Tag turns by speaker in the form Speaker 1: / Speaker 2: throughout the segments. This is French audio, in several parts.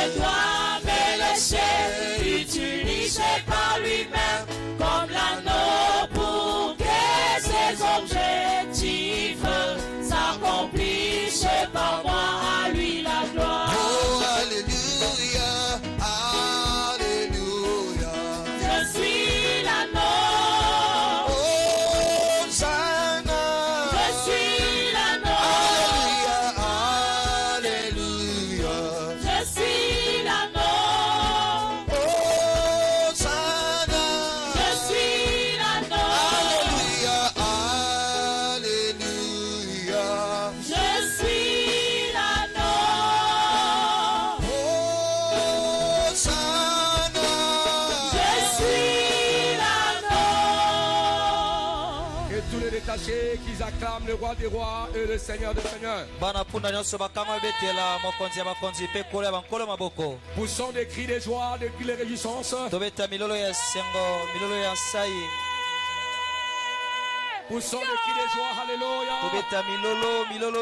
Speaker 1: ne doit me laisser utiliser par lui-même comme l'anneau pour que ses objectifs s'accomplissent par moi, à lui la gloire.
Speaker 2: Oh, alléluia, alléluia.
Speaker 1: Je suis l'anneau.
Speaker 2: Oh, Hosanna.
Speaker 1: Je suis l'anneau.
Speaker 2: Alléluia, alléluia.
Speaker 1: Je suis l'anneau.
Speaker 2: Oh, Hosanna.
Speaker 1: Je suis l'anneau.
Speaker 2: Alléluia, alléluia.
Speaker 1: Je suis l'anneau.
Speaker 2: Hosanna.
Speaker 1: Je suis l'anneau.
Speaker 3: Et tous les détachés qui acclament le roi des rois et le seigneur des seigneurs.
Speaker 4: bana punda nyonso bakanga betela mokonzi ya bakonzi pe kolo ya bankolo maboko
Speaker 3: Poussons des cris de joie, des cris de réjouissance.
Speaker 4: tobeta milolo ya sengo milolo ya sai
Speaker 3: Poussons des cris de joie, alléluia.
Speaker 4: tobeta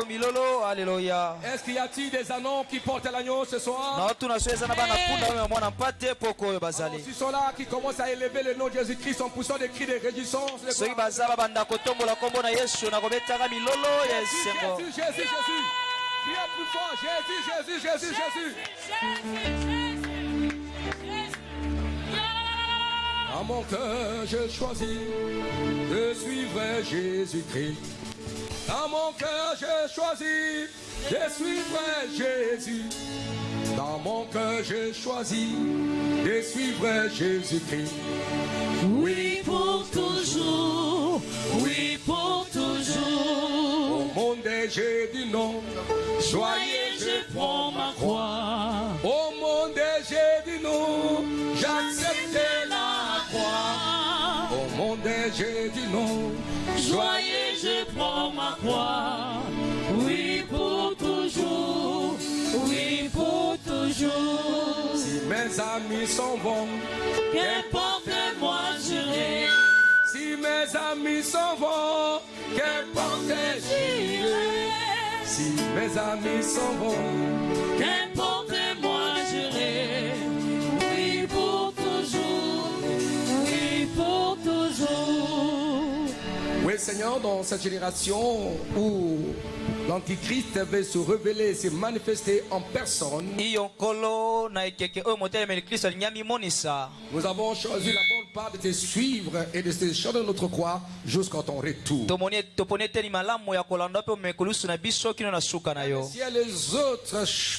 Speaker 4: milolo haleluya.
Speaker 3: Est-ce qu'il y a-t-il des anneaux qui portent l'agneau ce
Speaker 4: na
Speaker 3: soir?
Speaker 4: watu nasueza na bana punda oyo mwana mpate poko oyo
Speaker 3: Alors,
Speaker 4: bazali
Speaker 3: s'ils sont là, qui commencent à élever le nom de Jésus-Christ en poussant des cris de réjouissance. de
Speaker 4: soki
Speaker 3: gloire.
Speaker 4: baza babanda kotombola kombo na yesu na kobetaka milolo ya esengo
Speaker 3: Jésus, Jésus, Jésus. Criez plus fort, Jésus, Jésus, Jésus, Jésus. Dans mon cœur, je choisis de suivre Jésus-Christ. Dans mon cœur, je choisis de suivre Jésus. Dans mon cœur, je choisis de suivre Jésus-Christ.
Speaker 1: Oui pour toujours, oui pour toujours.
Speaker 3: Au monde j'ai dit non,
Speaker 1: Joyeux, je prends ma croix.
Speaker 3: Au monde j'ai dit non, j'accepte la croix. Au monde j'ai dit non,
Speaker 1: Joyeux, je prends ma croix. Oui pour toujours, oui pour toujours.
Speaker 3: si mes amis s'en vont,
Speaker 1: Qu'importe moi j'irai,
Speaker 3: si mes amis s'en vont, qu'importe j'irai. Si mes amis s'en vont,
Speaker 1: qu'importe moi j'irai. Oui pour toujours, oui pour toujours.
Speaker 3: oui Seigneur, dans cette génération où l'Antichrist veut se révéler, se manifester en personne,
Speaker 4: iyo nkolo na ekeke oyo motelemeli kristo alingi mimonisa
Speaker 3: nous avons choisi la bonne part de te suivre et de te chanter notre croix jusqu'à ton retour.
Speaker 4: toponi eteni malamu ya kolanda mpe omekolusu na biso kino na suka na yo
Speaker 3: Si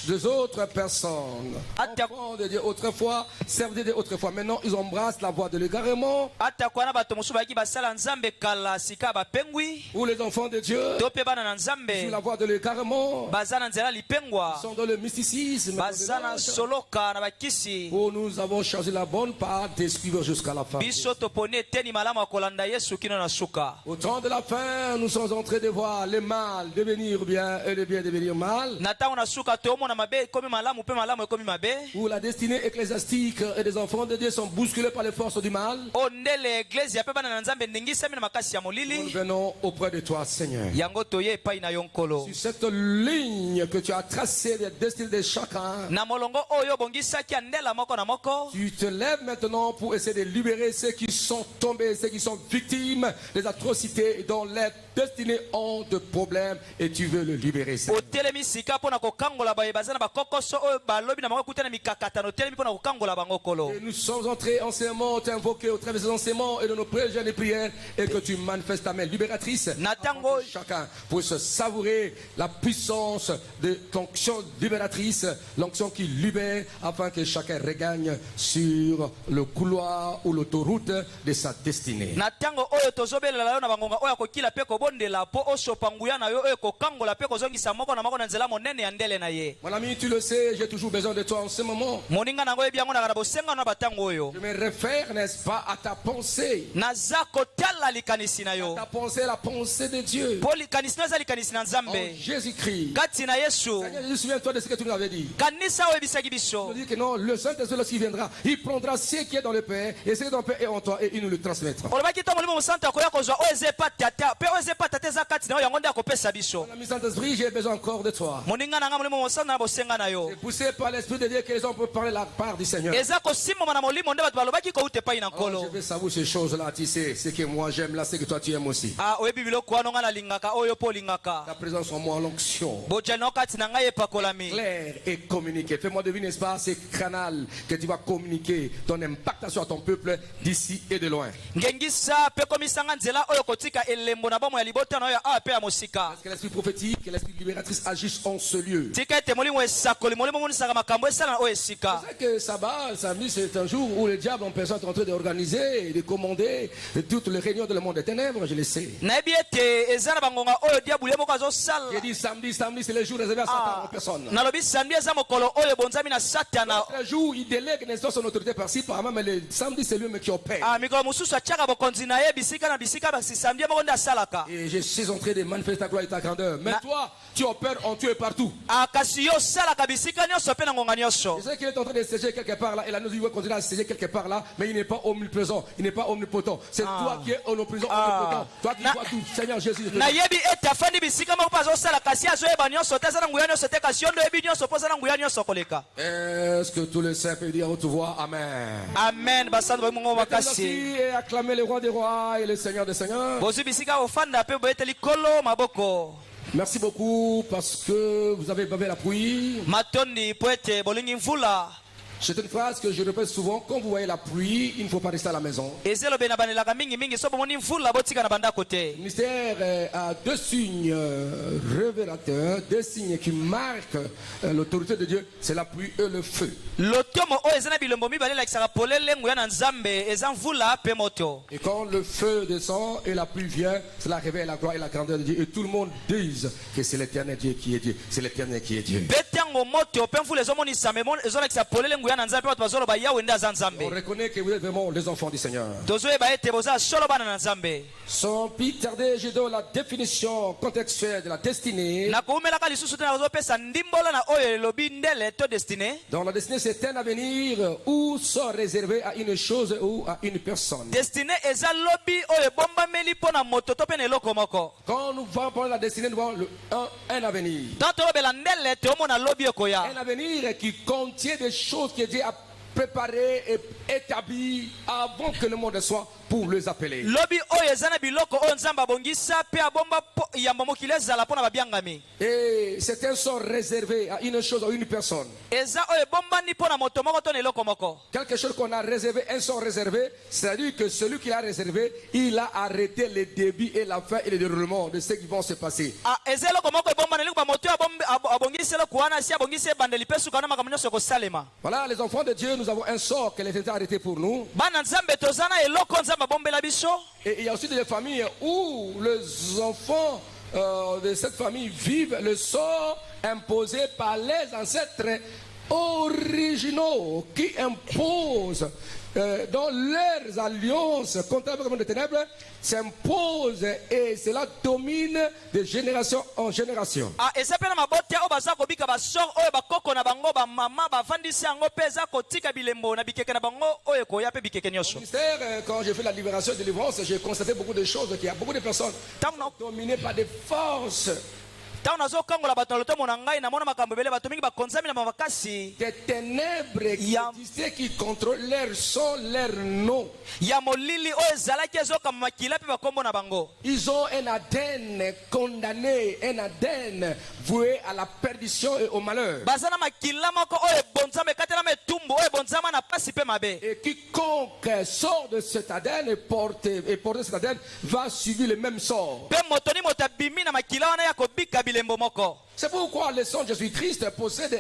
Speaker 3: les autres personnes, enfants de Dieu autrefois, servent de Dieu autrefois, maintenant ils embrassent la voie de l'égarement,
Speaker 4: ata kwana bato mosusu bayaki basala nzambe kala sika bapengwi
Speaker 3: ou les enfants de Dieu,
Speaker 4: to mpe bana na
Speaker 3: sur
Speaker 4: nzambe
Speaker 3: la voie de l'égarement,
Speaker 4: baza na nzela lipengwa
Speaker 3: sont dans le mysticisme.
Speaker 4: baza na soloka na bakisi
Speaker 3: Où nous avons choisi la bonne part de suivre jusqu'à la fin.
Speaker 4: biso toponi eteni malamu ya kolanda yesu kino na suka
Speaker 3: Au temps de la fin, nous sommes en train de voir le mal devenir bien et le bien devenir mal.
Speaker 4: na ntango na suka toomona mabe ekomi malamu mpe malamu ekomi mabe
Speaker 3: Où la destinée ecclésiastique et des enfants de Dieu sont bousculés par les forces du mal.
Speaker 4: oyo ndele eglezia mpe bana na nzambe ndingisami na makasi ya
Speaker 3: Nous
Speaker 4: molili
Speaker 3: venons auprès de toi, Seigneur.
Speaker 4: yango toye epai na yo nkolo
Speaker 3: Sur cette ligne que tu as tracée des destinées de chacun,
Speaker 4: na molongo oyo obongisaki ya ndela moko na moko
Speaker 3: tu te lèves maintenant pour essayer de libérer ceux qui sont tombés, ceux qui sont victimes des atrocités dont les destinées ont de problèmes et tu veux le libérer, Seigneur.
Speaker 4: otelemi sika mpo na kokangola baye baza na bakokoso oyo balobi na bango kuta na mikakatano otelemi mpo na kokangola bango kolo
Speaker 3: Et nous sommes entrés en ces mots, t'invoquer au travers de ces enseignements et de nos prières et prières et que tu manifestes ta main libératrice.
Speaker 4: Natango.
Speaker 3: Afin que chacun puisse savourer la puissance de l'onction libératrice, l'onction qui libère, afin que chacun regagne sur le couloir ou l'autoroute de sa destinée.
Speaker 4: na ntango oyo tozobelela yo na bangonga oyo akokila mpe kobondela mpo osopa nguya na yo oyo kokangola mpe kozongisa moko na moko na nzela monene ya ndele na ye
Speaker 3: Mon ami, tu le sais, j'ai toujours besoin de toi en ce moment.
Speaker 4: moninga nango oyebi yango naka na bosengano na batango oyo
Speaker 3: Je me réfère, n'est-ce pas, à ta pensée.
Speaker 4: naza kotala likanisi na yo
Speaker 3: Ta pensée, la pensée de Dieu.
Speaker 4: mpo likanisi no eza likanisi na
Speaker 3: En
Speaker 4: nzambe
Speaker 3: Jésus-Christ.
Speaker 4: kati na yesu
Speaker 3: Seigneur Jésus, souviens-toi de ce que tu nous avais dit.
Speaker 4: kanisa oyebisaki
Speaker 3: Il
Speaker 4: biso
Speaker 3: nous dit que non, le Saint-Esprit, lorsqu'il viendra, il prendra ce qui est dans le Père et ce qui est que ton Père est en toi et il nous le transmettra.
Speaker 4: olobaki ntango molimo mosantu akoya kozwa oyo eza epa tata mpe oyo eza epa tata eza kati na oyo yango nde akopesa biso.
Speaker 3: Mon ami Saint-Esprit, j'ai besoin encore de toi.
Speaker 4: moninga na nga molimo mosantu na bosenga na yo
Speaker 3: C'est poussé par l'Esprit de Dieu que les hommes peuvent parler la part du Seigneur.
Speaker 4: eza kosimama na molimo nde bato balobaki kouta epai na
Speaker 3: Je
Speaker 4: nkolo.
Speaker 3: vais savoir ces choses-là, tu sais, ce que moi j'aime là, ce que toi tu aimes aussi.
Speaker 4: oyebi biloko wana nga nalingaka oyo mpo olingaka.
Speaker 3: Ta présence en moi, l'onction.
Speaker 4: bojali na yo kati na ngai epakolami.
Speaker 3: Clair et communiqué. Fais-moi deviner, n'est-ce pas, ces canaux que tu vas communiquer ton impact sur ton peuple d'ici et de loin.
Speaker 4: ngengisa mpe komisanga nzela oyo kotika elembo na bomo ya libota na oyo awa mpe ya mosika.
Speaker 3: Parce que l'esprit prophétique et l'esprit libératrice agissent en ce lieu.
Speaker 4: tika ete molimo esakoli molimo monisaka makambo esala na oyo esika.
Speaker 3: C'est que sabbat, samedi, c'est un jour où le diable en personne est en train d'organiser et de commander toutes les réunions de le monde des ténèbres, je le sais.
Speaker 4: nayebi ete eza na bangonga oyo diabulu ye moko azosala.
Speaker 3: J'ai dit samedi, c'est le jour réservé à Satan en personne.
Speaker 4: nalobi samedi eza mokolo oyo ebonzami na satana.
Speaker 3: Le jour, il délègue n'est-ce pas son autorité par-ci, par-là, mais le samedi, c'est lui qui opère.
Speaker 4: mikolo mosusu atiaka bokonzi na ye bisika na bisika basi samedi ye moko nde asalaka.
Speaker 3: Et je suis en train de manifester ta gloire et ta grandeur. Mais toi, tu opères en Dieu et partout.
Speaker 4: kasi yo osalaka bisika nyonso mpe na ngonga nyonso.
Speaker 3: Je sais qu'il est en train de sécher quelque part là, et la nous il va continuer à sécher quelque part là, mais il n'est pas omniprésent, il n'est pas omnipotent. C'est toi qui es omniprésent, omnipotent. Toi qui vois tout, Seigneur Jésus. Je te
Speaker 4: nayebi ete afandi bisika moko mpe azosala kasi azoyeba nyonso te aza na nguya nyonso te kasi yo nde oyebi nyonso mpo aza na nguya nyonso koleka.
Speaker 3: Est-ce que tous les saints peuvent dire à haute voix Amen?
Speaker 4: amen basantu bamongo makasi.
Speaker 3: Et acclamer le roi des rois et le Seigneur des seigneurs.
Speaker 4: bozwi bisika ofanda mpe boyeteli kolo maboko.
Speaker 3: Merci beaucoup parce que vous avez bavé la pluie.
Speaker 4: matondi mpo ete bolingi mvula.
Speaker 3: C'est une phrase que je répète souvent. Quand vous voyez la pluie, il ne faut pas rester à la maison.
Speaker 4: eza elobe na banelaka mingimingi so bomoni mvula botika na bandako te.
Speaker 3: Le ministère a deux signes révélateurs, deux signes qui marquent l'autorité de Dieu, c'est la pluie et le feu.
Speaker 4: lotomo oyo eza na bilombo mibale elakisaka polele nguya na nzambe eza mvula mpe moto.
Speaker 3: Et quand le feu descend et la pluie vient, cela révèle la gloire et la grandeur de Dieu. Et tout le monde dise que c'est l'éternel Dieu qui est Dieu. C'est l'éternel qui est Dieu.
Speaker 4: mpe ntango moto mpe mvula ezomonisama ezolakisa polele nguya na nzambe bato bazoloba yawe nde aza nzambe.
Speaker 3: On reconnaît que vous êtes vraiment les enfants du Seigneur.
Speaker 4: tozoyeba ete boza solo bana na nzambe.
Speaker 3: Sans plus tarder, je donne la définition contextuelle de la destinée.
Speaker 4: na koumelaka lisusu te na kozopesa ndimbola na oyo elobi ndele to destine.
Speaker 3: Dans la destinée, c'est un avenir où sont réservés à une chose ou à une personne.
Speaker 4: destine eza lobi oyo ebombameli mpo na moto to mpe na eloko moko.
Speaker 3: Quand nous allons parler de la destinée, nous voyons un avenir.
Speaker 4: ntango tolobela ndele teomona lobi ekoya.
Speaker 3: Un avenir qui contient des choses que Dieu a préparées et établies avant que le monde soit pour les appeler.
Speaker 4: lobi oyo eza na biloko oyo nzambe abongisa mpe abomba yamba mokili ezala mpo na babiangami.
Speaker 3: Et certains sont réservés à une chose ou à une personne.
Speaker 4: eza oyo ebombani mpo na moto moko to na eloko moko.
Speaker 3: Quelque chose qu'on a réservé, un sort réservé, c'est-à-dire que celui qui l'a réservé, il a arrêté le début et la fin et le déroulement de ce qui vont se passer.
Speaker 4: eza eloko moko ebombani eliko bamoto abongisi eloko wana si abongisi ebandeli mpe suka na makambo nyonso ekosalema.
Speaker 3: Voilà, les enfants de Dieu, nous avons un sort que l'Éternel a arrêté pour nous.
Speaker 4: bana nzambe toza na eloko nzambe abombela biso.
Speaker 3: Et il y a aussi des familles où les enfants de cette famille vivent le sort imposé par les ancêtres originaux qui imposent dans leurs alliances contre le monde des ténèbres s'impose et cela domine de génération en génération.
Speaker 4: eza mpe na mabota oyo baza kobika basor oyo bakoko na bango bamama bavandisi yango mpe eza kotika bilembo na bikeke na bango oyo ekoya mpe bikeke nyonso.
Speaker 3: Ministère, quand j'ai fait la libération et la délivrance, j'ai constaté beaucoup de choses, qu'il y a beaucoup de personnes dominées par des forces.
Speaker 4: ntango nazokangola bato na lotomo na ngai namona makambo ebele bato mingi bakonzami na makasi
Speaker 3: Des ténèbres qui existaient, qui contrôlent leur son, leur nom.
Speaker 4: ya molili oyo ezalaki ezokamba makila mpe bakombo na bango.
Speaker 3: Ils ont un Aden condamné, un Aden voué à la perdition et au malheur.
Speaker 4: baza na makila moko oyo ebonzama ekatelama etumbu oyo ebonzama na pasi mpe mabe.
Speaker 3: Et quiconque sort de cet Aden et porte cet Aden va suivre le même sort.
Speaker 4: mpe moto ni moto abimi na makila wana ya kobika bilembo moko.
Speaker 3: C'est pourquoi le sang de Jésus-Christ possède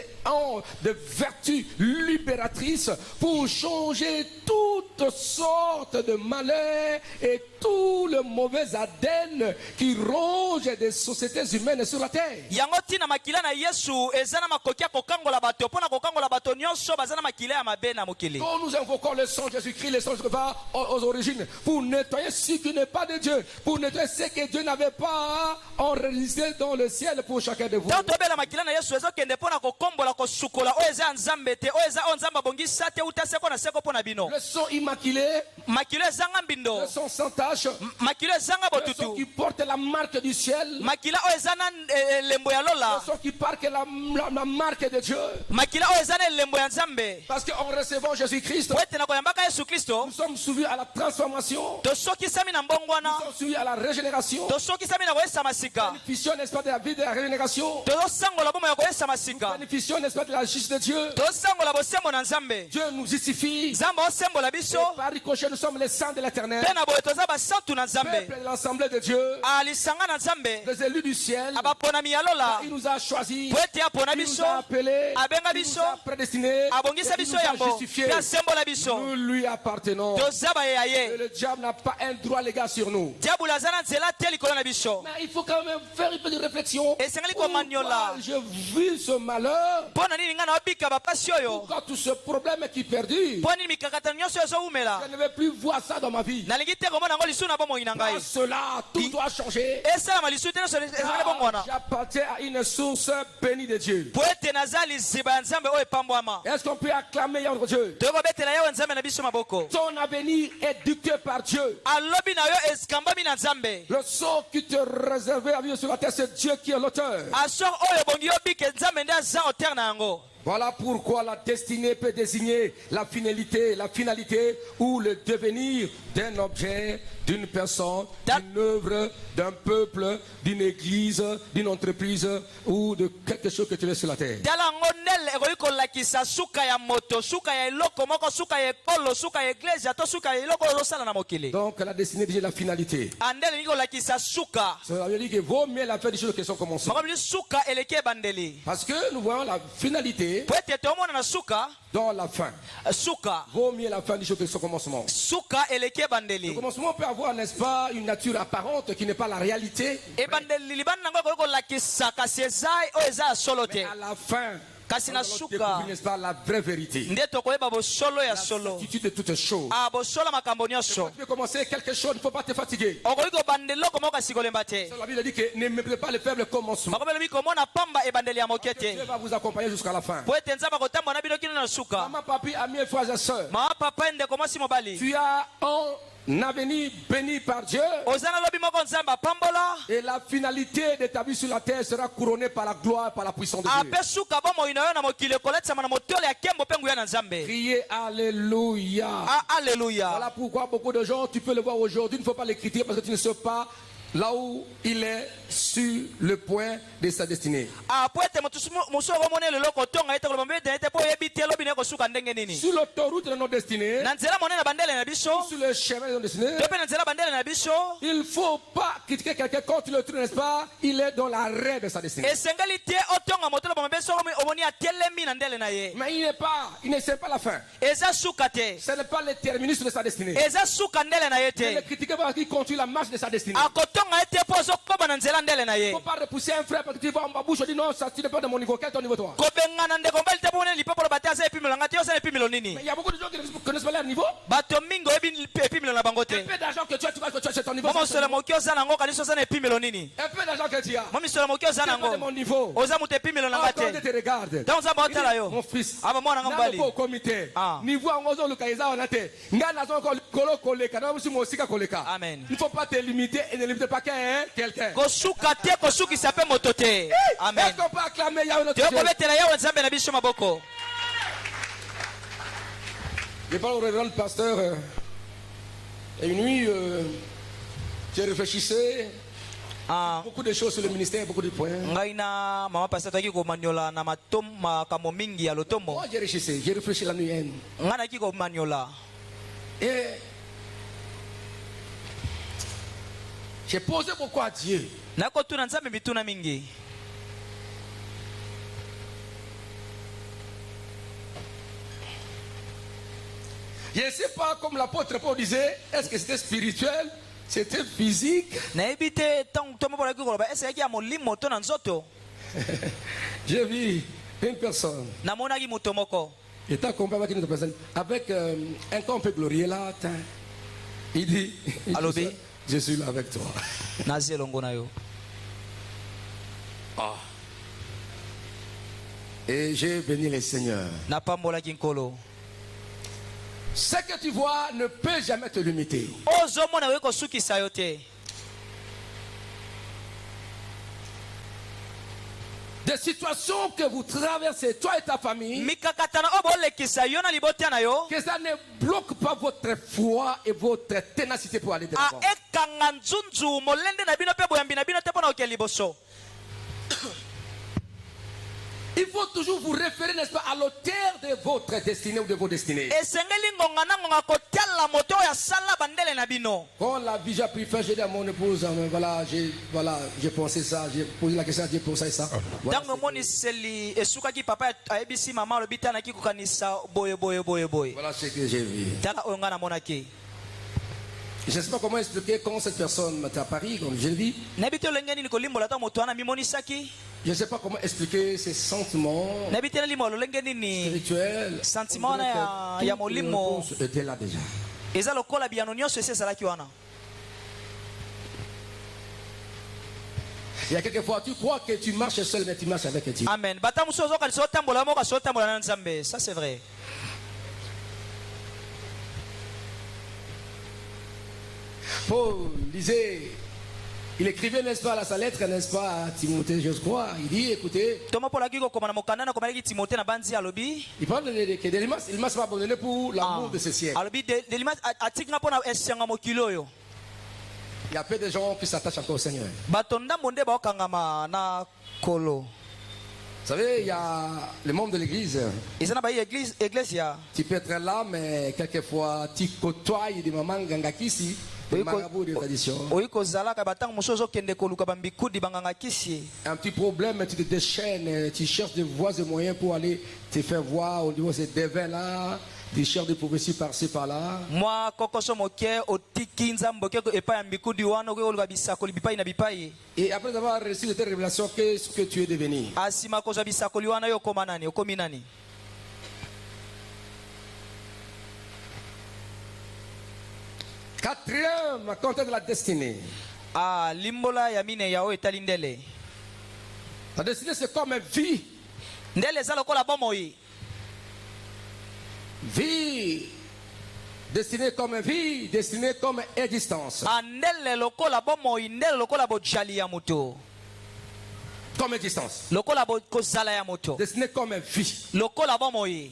Speaker 3: des vertus libératrices pour changer toutes sortes de malheurs et tout le mauvais ADN qui ronge des sociétés humaines sur la terre.
Speaker 4: yango ntina makila na yesu eza na makoki ya kokangola bato mpo na kokangola bato nyonso baza na makila ya mabe na mokili.
Speaker 3: Quand nous invoquons le sang de Jésus-Christ, le sang qui va aux origines, pour nettoyer ce qui n'est pas de Dieu, pour nettoyer ce que Dieu n'avait pas enregistré dans le ciel pour chacun de vous.
Speaker 4: ntango tobela makila na yesu ezokende mpo na kokombola kosukola oyo eza ya nzambe te oyo eza oyo nzambe abongisa te uta seko na seko mpo na bino.
Speaker 3: Le sang immaculé immaculés,
Speaker 4: makilo ezanga mbindo,
Speaker 3: ne sont sans tache,
Speaker 4: makilo ezanga
Speaker 3: ne sont
Speaker 4: botutu,
Speaker 3: qui portent la marque du ciel,
Speaker 4: makila oyo eza na elembo ya lola,
Speaker 3: ne sont qui portent la marque de Dieu.
Speaker 4: makila oyo eza na elembo ya nzambe.
Speaker 3: Parce qu'en recevant Jésus-Christ,
Speaker 4: Po ete na koyambaka yesu kristo
Speaker 3: nous sommes soumis à la transformation,
Speaker 4: tosokisami na mbongwana,
Speaker 3: nous sommes soumis à la régénération.
Speaker 4: tosokisami na koyesama sika,
Speaker 3: Bénéficions, n'est-ce pas, de la vie de la régénération.
Speaker 4: tozosangola bomo ya koyesama sika,
Speaker 3: Bénéficions, n'est-ce pas, de la justice de Dieu.
Speaker 4: tozosangola bosembo na nzambe,
Speaker 3: Dieu nous justifie.
Speaker 4: nzambe osembola biso,
Speaker 3: Et par ricochet, nous sommes les saints de l'éternel.
Speaker 4: mpe na boye toza basantu na nzambe,
Speaker 3: Peuple de l'assemblée de Dieu,
Speaker 4: alisanga na nzambe,
Speaker 3: les élus du ciel.
Speaker 4: abaponami ya lola,
Speaker 3: Il nous a choisis.
Speaker 4: po ete apona
Speaker 3: Il nous
Speaker 4: biso,
Speaker 3: a appelés.
Speaker 4: abenga
Speaker 3: Il nous
Speaker 4: biso,
Speaker 3: a prédestinés.
Speaker 4: abongisa
Speaker 3: Il
Speaker 4: biso
Speaker 3: nous a
Speaker 4: yambo,
Speaker 3: justifiés.
Speaker 4: mpe asembola biso,
Speaker 3: Nous lui appartenons.
Speaker 4: toza bayeya
Speaker 3: Et
Speaker 4: ye.
Speaker 3: le diable n'a pas un droit légal sur nous.
Speaker 4: diabolo aza na nzela te likolo na biso,
Speaker 3: Mais il faut quand même faire un peu de réflexion.
Speaker 4: esengeli komaniola,
Speaker 3: Pourquoi je vis ce malheur?
Speaker 4: mpo na nini ngai na obika bapasi oyo,
Speaker 3: Pourquoi tout ce problème qui perdure?
Speaker 4: mpo nini mikakatano nyonso ezowumela,
Speaker 3: Je ne vais plus voir ça dans ma vie.
Speaker 4: nalingi te komona yango lisu na bomoi na ngai,
Speaker 3: Dans cela, tout doit changer.
Speaker 4: esalama lisu te nyonso ezali bongwana,
Speaker 3: J'appartiens à une source bénie de Dieu.
Speaker 4: po ete naza liziba ya nzambe oyo epambwama.
Speaker 3: Est-ce qu'on peut acclamer notre Dieu?
Speaker 4: tokobetela yawe nzambe na biso maboko,
Speaker 3: Ton avenir est dicté par Dieu.
Speaker 4: alobi na yo ekambami na nzambe,
Speaker 3: Le sort qui te réservait à vivre sur la terre, c'est Dieu qui est l'auteur.
Speaker 4: asor oyo ebongi obike nzambe nde aza otere na yango.
Speaker 3: Voilà pourquoi la destinée peut désigner la finalité ou le devenir d'un objet, d'une personne, d'une œuvre, d'un peuple, d'une église, d'une entreprise ou de quelque chose que tu veux sur la terre.
Speaker 4: tala yango ndele ekoki kolakisa suka ya moto, suka ya eloko moko, suka ya ekolo, suka ya eglesia to suka ya eloko oyo ozosala na mokili.
Speaker 3: Donc la destinée désigne la finalité.
Speaker 4: andele elingi kolakisa suka,
Speaker 3: Ça veut dire qu'il vaut mieux la fin des choses que son commencement.
Speaker 4: makomi suka eleki ebandeli,
Speaker 3: Parce que nous voyons la finalité
Speaker 4: po ete tomona na suka,
Speaker 3: dans la fin.
Speaker 4: suka
Speaker 3: Vaut mieux la fin des choses que son commencement.
Speaker 4: suka eleki
Speaker 3: Le
Speaker 4: ebandeli,
Speaker 3: commencement peut avoir, n'est-ce pas, une nature apparente qui n'est pas la réalité.
Speaker 4: ebandeli libanda nango ekoki kolakisa kasi eza oyo eza ya solo te,
Speaker 3: À la fin,
Speaker 4: kasi na
Speaker 3: nous allons
Speaker 4: suka
Speaker 3: découvrir, n'est-ce pas, la vraie vérité.
Speaker 4: nde tokoyeba bosolo ya
Speaker 3: La
Speaker 4: solo,
Speaker 3: certitude de toutes choses.
Speaker 4: bosolo makambo nyonso.
Speaker 3: Quand tu veux commencer quelque chose, il ne faut pas te fatiguer.
Speaker 4: okoki kobanda eloko moko kasi kolemba te,
Speaker 3: La Bible dit que ne méprisez pas le faible commencement.
Speaker 4: makomi elobi komona pamba ebandeli ya moke te,
Speaker 3: Dieu va vous accompagner jusqu'à la fin.
Speaker 4: po ete nzambe akotambola na bino kino na suka.
Speaker 3: Maman, papi, amis et frères et sœurs,
Speaker 4: mama papa ndeko mwasi mobali,
Speaker 3: tu as un avenir béni par Dieu.
Speaker 4: oza na lobi moko nzambe apambola,
Speaker 3: Et la finalité de ta vie sur la terre sera couronnée par la gloire et par la puissance de Dieu.
Speaker 4: ape suka bomoi na yo na mokili ekoletisama na motole ya kembo mpe nguya na nzambe.
Speaker 3: Criez Alléluia.
Speaker 4: Alleluya.
Speaker 3: Voilà pourquoi beaucoup de gens, tu peux le voir aujourd'hui, il ne faut pas les critiquer parce que tu ne sais pas là où il est sur le point de sa destinée.
Speaker 4: po ete mosu okomona lelo kotonga ete koloba mbete ete po oyebi te lobi na ekosuka ndenge nini,
Speaker 3: Sur l'autoroute de notre destinée,
Speaker 4: na nzela monene bandele na biso
Speaker 3: sur le chemin de notre destinée,
Speaker 4: to mpe na nzela bandele na biso,
Speaker 3: il ne faut pas critiquer quelqu'un quand tu le trouves, n'est-ce pas? Il est dans l'arrêt de sa destinée.
Speaker 4: esengeli te otonga moto loba mbe soko omoni atelemi na ndele na ye,
Speaker 3: Mais il ne sait pas la fin.
Speaker 4: eza suka te,
Speaker 3: Ce n'est pas le terminus de sa destinée.
Speaker 4: eza suka ndele na ye
Speaker 3: Ne le
Speaker 4: te,
Speaker 3: critiquez pas parce qu'il continue la marche de sa destinée.
Speaker 4: akotonga ete po ozokoba na nzela ndele na
Speaker 3: Il ne
Speaker 4: ye,
Speaker 3: faut pas repousser un frère parce que tu vas en ma bouche, je dis non, ça tu n'es pas de mon niveau. Quel est ton niveau toi?
Speaker 4: kobengana ndeko mbali te po monene lipapolo bate aza epimelo nga te yo osala epimelo
Speaker 3: Mais
Speaker 4: nini,
Speaker 3: il y a beaucoup de gens qui ne connaissent pas leur niveau.
Speaker 4: bato mingi oyebi epimelo na bango
Speaker 3: Un
Speaker 4: te,
Speaker 3: peu d'argent que tu as, tu vois que tu as, c'est ton niveau.
Speaker 4: mo mosolo moki oza nango kanisi oza na epimelo nini,
Speaker 3: Un peu d'argent que tu as.
Speaker 4: mo misolo moki oza
Speaker 3: Tu n'es pas de mon
Speaker 4: nango
Speaker 3: niveau.
Speaker 4: oza moto epimelo na nga
Speaker 3: Encore
Speaker 4: te,
Speaker 3: te regarde.
Speaker 4: ntango nzambe otala yo
Speaker 3: Mon fils.
Speaker 4: aba mwana nga
Speaker 3: Nanga
Speaker 4: mobali
Speaker 3: po comité.
Speaker 4: Ah.
Speaker 3: Niveau en ozo lukaïza on a te. Nga nazo encore kolo koleka. Na musi mosika koleka.
Speaker 4: Amen.
Speaker 3: Il ne faut pas te limiter et ne limiter pas quelqu'un.
Speaker 4: kosuka te kosukisa mpe moto te. Amen.
Speaker 3: Est-ce qu'on peut acclamer Yahweh notre Dieu?
Speaker 4: tokobetela yawe nzambe na biso maboko.
Speaker 3: Je parle au révérend pasteur. Et une nuit, je réfléchissais. Beaucoup de choses sur le ministère, beaucoup de points.
Speaker 4: ngai na mama pasa toki komaniola na makambo mingi ya lotombo,
Speaker 3: Moi, j'ai réfléchi la nuit.
Speaker 4: ngai naki komaniola
Speaker 3: Et j'ai posé beaucoup à Dieu.
Speaker 4: nakotuna nzambe mituna mingi.
Speaker 3: Je ne sais pas, comme l'apôtre Paul disait, est-ce que c'était spirituel, c'était physique?
Speaker 4: nayebi te ntango tomobolaki koloba eselaki ya molimo to na nzoto.
Speaker 3: J'ai vu une personne,
Speaker 4: namonaki moto moko
Speaker 3: il était accompagné avec une autre personne, avec un corps un peu glorieux là. Il dit,
Speaker 4: Allô, B?
Speaker 3: je suis là avec toi.
Speaker 4: nazi elongo na yo.
Speaker 3: Et j'ai béni le Seigneur.
Speaker 4: napambolaki nkolo.
Speaker 3: Ce que tu vois ne peut jamais te limiter.
Speaker 4: ozomona okoki kosukisa yo te.
Speaker 3: Des situations que vous traversez, toi et ta famille,
Speaker 4: mikakatana oyo boolekisa yo na libotya na yo
Speaker 3: que ça ne bloque pas votre foi et votre ténacité pour aller de l'avant.
Speaker 4: ekanga nzunzu molende na bino mpe boyambi na bino te mpo na okea liboso.
Speaker 3: Il faut toujours vous référer, n'est-ce pas, à l'auteur de votre destinée ou de vos destinées.
Speaker 4: esengeli ngonga na ngonga kotiala moto oyo asala bandele na bino.
Speaker 3: Quand la vie j'ai pris fin, j'ai dit à mon épouse, j'ai pensé ça, j'ai posé la question, j'ai pensé ça. Voilà,
Speaker 4: ntango emoniseli esukaki papa ayebisi mama alobi tanaki kokanisa boye boye boye boye.
Speaker 3: voilà ce que j'ai vu.
Speaker 4: tala oyo ngai namonaki.
Speaker 3: Je ne sais pas comment expliquer quand cette personne était à Paris, comme je le dis.
Speaker 4: nayebi te olenge nini kolimbola ta moto wana mimonisaki.
Speaker 3: Je ne sais pas comment expliquer ces sentiments
Speaker 4: nayebi te na limolo olenge nini
Speaker 3: spirituels.
Speaker 4: sentiment wana ya molimo
Speaker 3: était là déjà.
Speaker 4: eza lokola biyano nyonso esi ezalaki wana.
Speaker 3: Il y a quelquefois, tu crois que tu marches seul, mais tu marches avec Dieu.
Speaker 4: amen. bata mosusu ozokanisa otambola moko kasi otambola na nzambe. Ça c'est vrai.
Speaker 3: Paul disait, il écrivait, n'est-ce pas, sa lettre, n'est-ce pas, à Timothée, je crois. Il dit, écoutez,
Speaker 4: toma mpo olaki kokoma na mokanda na komalaki timote na banzi alobi.
Speaker 3: il parle que Délimas, il m'a pas abandonné pour l'amour de ce siècle.
Speaker 4: alobi delima atiki nga mpo na esenga mokili oyo.
Speaker 3: Il y a peu de gens qui s'attachent encore au Seigneur.
Speaker 4: bato ndambo nde baokangama na kolo.
Speaker 3: Vous savez, il y a le membre de l'église.
Speaker 4: eza na bai eglesia.
Speaker 3: Tu peux être là, mais quelquefois, tu côtoies des mamans gangakisi, des marabouts de tradition.
Speaker 4: oyi kozalaka batango mosusu ozokende koluka bambikudi banganga kisi.
Speaker 3: Un petit problème, tu te déchaînes, tu cherches des voies et moyens pour aller te faire voir au niveau de ces devins-là. Tu cherches des prophéties par-ci, par-là.
Speaker 4: mwa kokoso moke otiki nzambe oke epai ya mbikudi wana oke koluka bisakoli bipai na bipai.
Speaker 3: Et après avoir reçu de tes révélations, qu'est-ce que tu es devenu?
Speaker 4: asima kozwa bisakoli wana yo okoma nani okomi nani.
Speaker 3: Quatrième, compte de la destinée.
Speaker 4: limbola ya mine ya oyo etali ndele.
Speaker 3: La destinée, c'est comme une vie.
Speaker 4: ndele eza lokola bomoi.
Speaker 3: Vie. Destinée comme une vie, destinée comme existence.
Speaker 4: ndele lokola bomoi ndele lokola bojali ya moto.
Speaker 3: Comme existence.
Speaker 4: lokola kozala ya moto.
Speaker 3: Destinée comme une vie.
Speaker 4: lokola bomoi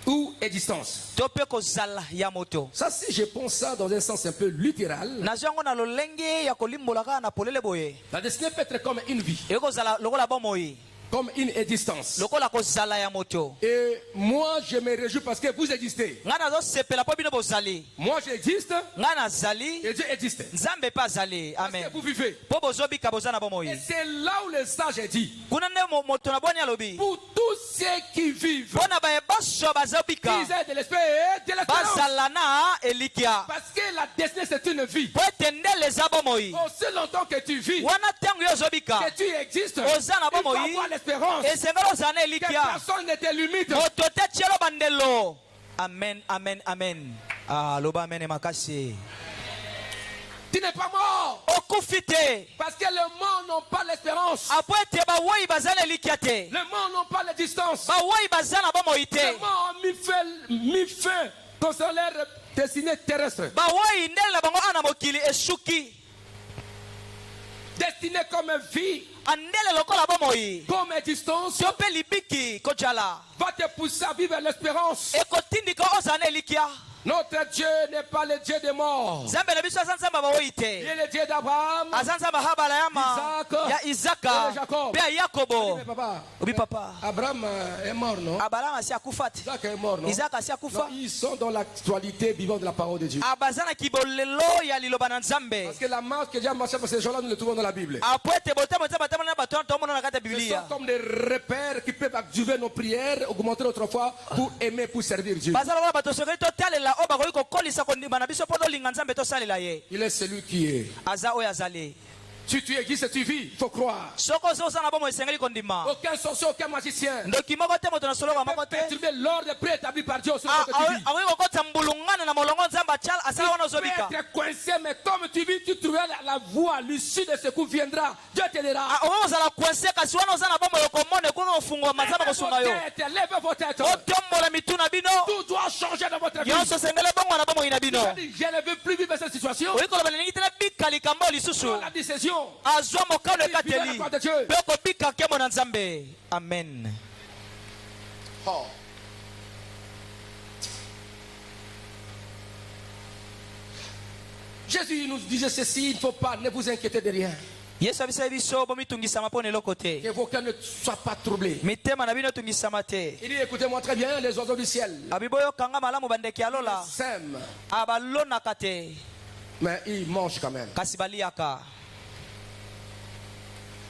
Speaker 3: Ou existence.
Speaker 4: to mpe kozala ya moto.
Speaker 3: Ça, si je pense ça dans un sens un peu littéral,
Speaker 4: nazwi yango na lolenge ya kolimbola kaka na polele boye.
Speaker 3: la destinée peut être comme une vie,
Speaker 4: ekozala lokola bomoi
Speaker 3: comme une existence.
Speaker 4: lokola kozala ya moto.
Speaker 3: Et moi, je me réjouis parce que vous existez.
Speaker 4: ngai nazosepela mpo bino bozali.
Speaker 3: Moi, j'existe
Speaker 4: ngai nazali
Speaker 3: et Dieu existe.
Speaker 4: nzambe mpe azali.
Speaker 3: Parce
Speaker 4: amen.
Speaker 3: que vous vivez.
Speaker 4: mpo bozobika boza na
Speaker 3: Et
Speaker 4: bomoi.
Speaker 3: c'est là où le sage dit,
Speaker 4: kuna nde moto na boni alobi.
Speaker 3: pour tous ceux qui vivent,
Speaker 4: mpo na bayebaso bazobika
Speaker 3: ils aient de l'esprit et de l'espérance.
Speaker 4: bazala na elikia.
Speaker 3: Parce que la destinée, c'est une vie.
Speaker 4: mpo ete ndele eza bomoi.
Speaker 3: Aussi longtemps que tu vis,
Speaker 4: wana ntango yo ozobika
Speaker 3: que tu existes,
Speaker 4: oza na
Speaker 3: il faut
Speaker 4: bomoi
Speaker 3: avoir l'espérance.
Speaker 4: esengeli ozala na
Speaker 3: Que
Speaker 4: elikia.
Speaker 3: personne ne te limite.
Speaker 4: moto te tielo bandelo. amen amen amen. loba amen makasi.
Speaker 3: Tu n'es pas mort.
Speaker 4: okufi te
Speaker 3: Parce que les morts n'ont pas l'espérance.
Speaker 4: apo ete bawoi baza na elikia te.
Speaker 3: Les morts n'ont pas la distance.
Speaker 4: bawoi baza na bomoi te.
Speaker 3: Les morts ont mis fin concernant leur destinée terrestre.
Speaker 4: bawoi ndele na bango ana mokili esuki.
Speaker 3: Destinée comme une vie,
Speaker 4: andele lokola bomoi
Speaker 3: comme existence,
Speaker 4: to mpe libiki kojala
Speaker 3: va te pousser à vivre l'espérance.
Speaker 4: ekotindika ozala na elikia.
Speaker 3: Notre Dieu n'est pas le Dieu des morts.
Speaker 4: nzambe na biso aza nzambe ya bawoi
Speaker 3: Il
Speaker 4: te.
Speaker 3: est le Dieu d'Abraham.
Speaker 4: aza nzambe ya abraama
Speaker 3: Isaac,
Speaker 4: ya izaka
Speaker 3: et Jacob.
Speaker 4: mpe ya yakobo.
Speaker 3: Mais papa,
Speaker 4: obi papa
Speaker 3: Abraham est mort, non?
Speaker 4: abraama asi akufa te.
Speaker 3: Isaac est mort, non?
Speaker 4: izaka asi
Speaker 3: Non,
Speaker 4: akufa.
Speaker 3: ils sont dans l'actualité vivante de la parole de Dieu.
Speaker 4: baza na kibolelo ya liloba na nzambe.
Speaker 3: Parce que la marque que Dieu a marché pour ces gens-là, nous le trouvons dans la Bible.
Speaker 4: apo ete botemo nzambe atamana na bato wana tomona na kati ya
Speaker 3: Ce sont
Speaker 4: biblia.
Speaker 3: comme des repères qui peuvent activer nos prières, augmenter notre foi pour aimer, pour servir Dieu.
Speaker 4: baza lokola bato sokeli totalela oyo bakoki kokolisa kondima na biso mpo tolinga nzambe tosalela ye.
Speaker 3: Il est celui qui est.
Speaker 4: aza oyo azali.
Speaker 3: Si tu existes, tu vis, il faut croire.
Speaker 4: soko ozoza na bomo esengeli kondima.
Speaker 3: Aucun sorcier, aucun magicien ne
Speaker 4: ndoki moko te moto na soloka
Speaker 3: peut
Speaker 4: moko te.
Speaker 3: perturber l'ordre préétabli par Dieu sur ce que tu vis.
Speaker 4: akoki kokota mbulungana na molongo nzambe atiala asala wana
Speaker 3: Tu peux
Speaker 4: ozobika.
Speaker 3: être coincé, mais comme tu vis, tu trouveras la voie, l'issue de secours viendra. Dieu te dira.
Speaker 4: okoki kozala kuense kasi wana oza na bomo yokomona ekoki kofungwa mazamba kosunga yo.
Speaker 3: Lève vos têtes.
Speaker 4: otombola mitu na bino.
Speaker 3: Tout doit changer dans votre votre vie.
Speaker 4: nyonso esengeli ebongwa na bomoi na bino.
Speaker 3: Je ne veux plus vivre cette situation.
Speaker 4: oyi koloba nalingi te nabika likambo lisusu.
Speaker 3: Prends la décision.
Speaker 4: azwa mokano
Speaker 3: Fidèle à la
Speaker 4: ekateli
Speaker 3: croix de Dieu.
Speaker 4: mpe okobika nkembo na nzambe. Amen.
Speaker 2: Oh.
Speaker 3: Jésus nous disait ceci, il ne faut pas, ne vous inquiétez de rien.
Speaker 4: yesu abisai biso bomitungisama mpo na eloko te.
Speaker 3: Que vos cœurs ne soient pas troublés.
Speaker 4: mitema na bino etungisama te.
Speaker 3: Il dit, écoutez-moi très bien, les oiseaux du ciel
Speaker 4: abi boyokanga malamu bandeke ya lola
Speaker 3: sèment,
Speaker 4: abalonaka te
Speaker 3: mais ils mangent quand même.
Speaker 4: kasi baliaka.